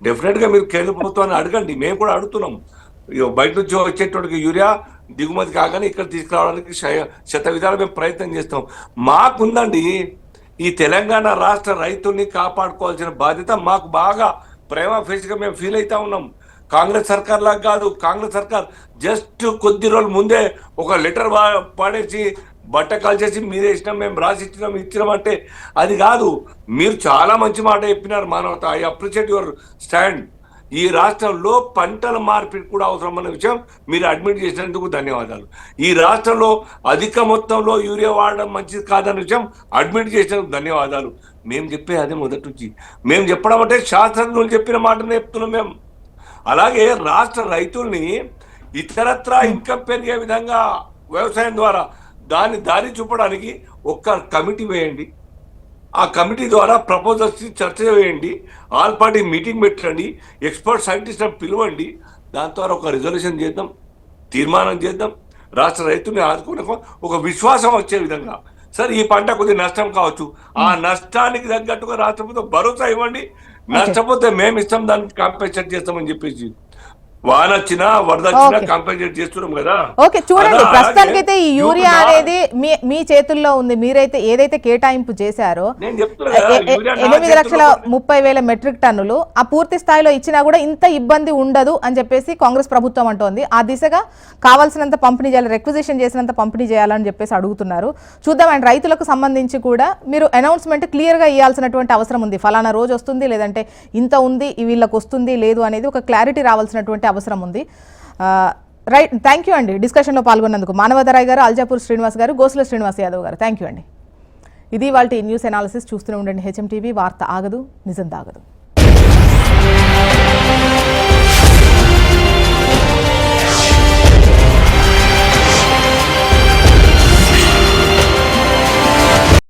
డెఫినెట్ గా మీరు కేంద్ర ప్రభుత్వాన్ని అడగండి, మేము కూడా అడుగుతున్నాం. బయట నుంచి వచ్చేటోడికి యూరియా దిగుమతి కాగానే ఇక్కడ తీసుకురావడానికి శత విధాలు మేము ప్రయత్నం చేస్తాం. మాకుందండి, ఈ తెలంగాణ రాష్ట్ర రైతుల్ని కాపాడుకోవాల్సిన బాధ్యత మాకు బాగా ప్రేమ ఫేస్గా మేము ఫీల్ అవుతా ఉన్నాం. కాంగ్రెస్ సర్కార్ లాగా కాదు. కాంగ్రెస్ సర్కార్ జస్ట్ కొద్ది రోజుల ముందే ఒక లెటర్ పాడేసి బట్ట కాల్చేసి మీరే ఇచ్చినాం, మేము రాసి ఇచ్చినాం అంటే అది కాదు. మీరు చాలా మంచి మాట చెప్పినారు మానవత. I appreciate your stand. ఈ రాష్ట్రంలో పంటల మార్పిడి కూడా అవసరమన్న విషయం మీరు అడ్మిట్ చేసినందుకు ధన్యవాదాలు. ఈ రాష్ట్రంలో అధిక మొత్తంలో యూరియా వాడడం మంచిది కాదన్న విషయం అడ్మిట్ చేసినందుకు ధన్యవాదాలు. మేము చెప్పే అదే మొదటి నుంచి. మేము చెప్పడం అంటే శాస్త్రజ్ఞులు చెప్పిన మాటనే చెప్తున్నాం మేము. అలాగే రాష్ట్ర రైతుల్ని ఇతరత్రా ఇన్కమ్ పెరిగే విధంగా వ్యవసాయం ద్వారా దారి చూపడానికి ఒక్క కమిటీ వేయండి. ఆ కమిటీ ద్వారా ప్రపోజల్స్ చర్చ వేయండి, ఆల్ పార్టీ మీటింగ్ పెట్టండి, ఎక్స్పర్ట్ సైంటిస్ట్లను పిలవండి. దాని ద్వారా ఒక రిజల్యూషన్ చేద్దాం, తీర్మానం చేద్దాం. రాష్ట్ర రైతుల్ని ఆదుకునే ఒక విశ్వాసం వచ్చే విధంగా. సరే, ఈ పంట కొద్దిగా నష్టం కావచ్చు, ఆ నష్టానికి తగ్గట్టుగా రాష్ట్ర ప్రభుత్వం భరోసా ఇవ్వండి. నష్టపోతే మేము ఇస్తాం, దానికి కాంపెన్సేట్ చేస్తామని చెప్పేసి. వాన వచ్చినా వరద వచ్చినా కాంపెన్సేట్ చేస్తున్నాం కదా. ఓకే, చూడండి, ప్రస్తుతానికైతే ఈ యూరియా అనేది మీ చేతుల్లో ఉంది. మీరైతే ఏదైతే కేటాయింపు చేశారో 8,30,000 మెట్రిక్ టన్నులు ఆ పూర్తి స్థాయిలో ఇచ్చినా కూడా ఇంత ఇబ్బంది ఉండదు అని చెప్పేసి కాంగ్రెస్ ప్రభుత్వం అంటోంది. ఆ దిశగా కావాల్సినంత పంపిణీ చేయాలి, రిక్విజిషన్ చేసినంత పంపిణీ చేయాలని చెప్పేసి అడుగుతున్నారు. చూద్దాం. అండ్ రైతులకు సంబంధించి కూడా మీరు అనౌన్స్మెంట్ క్లియర్ గా ఇవ్వాల్సినటువంటి అవసరం ఉంది. ఫలానా రోజు వస్తుంది, లేదంటే ఇంత ఉంది, వీళ్ళకి వస్తుంది లేదు అనేది ఒక క్లారిటీ రావాల్సినటువంటి అవసరం ఉంది. రైట్, థ్యాంక్ యూ అండి డిస్కషన్లో పాల్గొన్నందుకు. మానవతరాయ్ గారు, అల్జాపూర్ శ్రీనివాస్ గారు, గోసుల శ్రీనివాస్ యాదవ్ గారు, థ్యాంక్ యూ అండి. ఇది వాళ్ళ న్యూస్ అనాలిసిస్. చూస్తూనే ఉండండి HM TV. వార్త ఆగదు, నిజం దాగదు.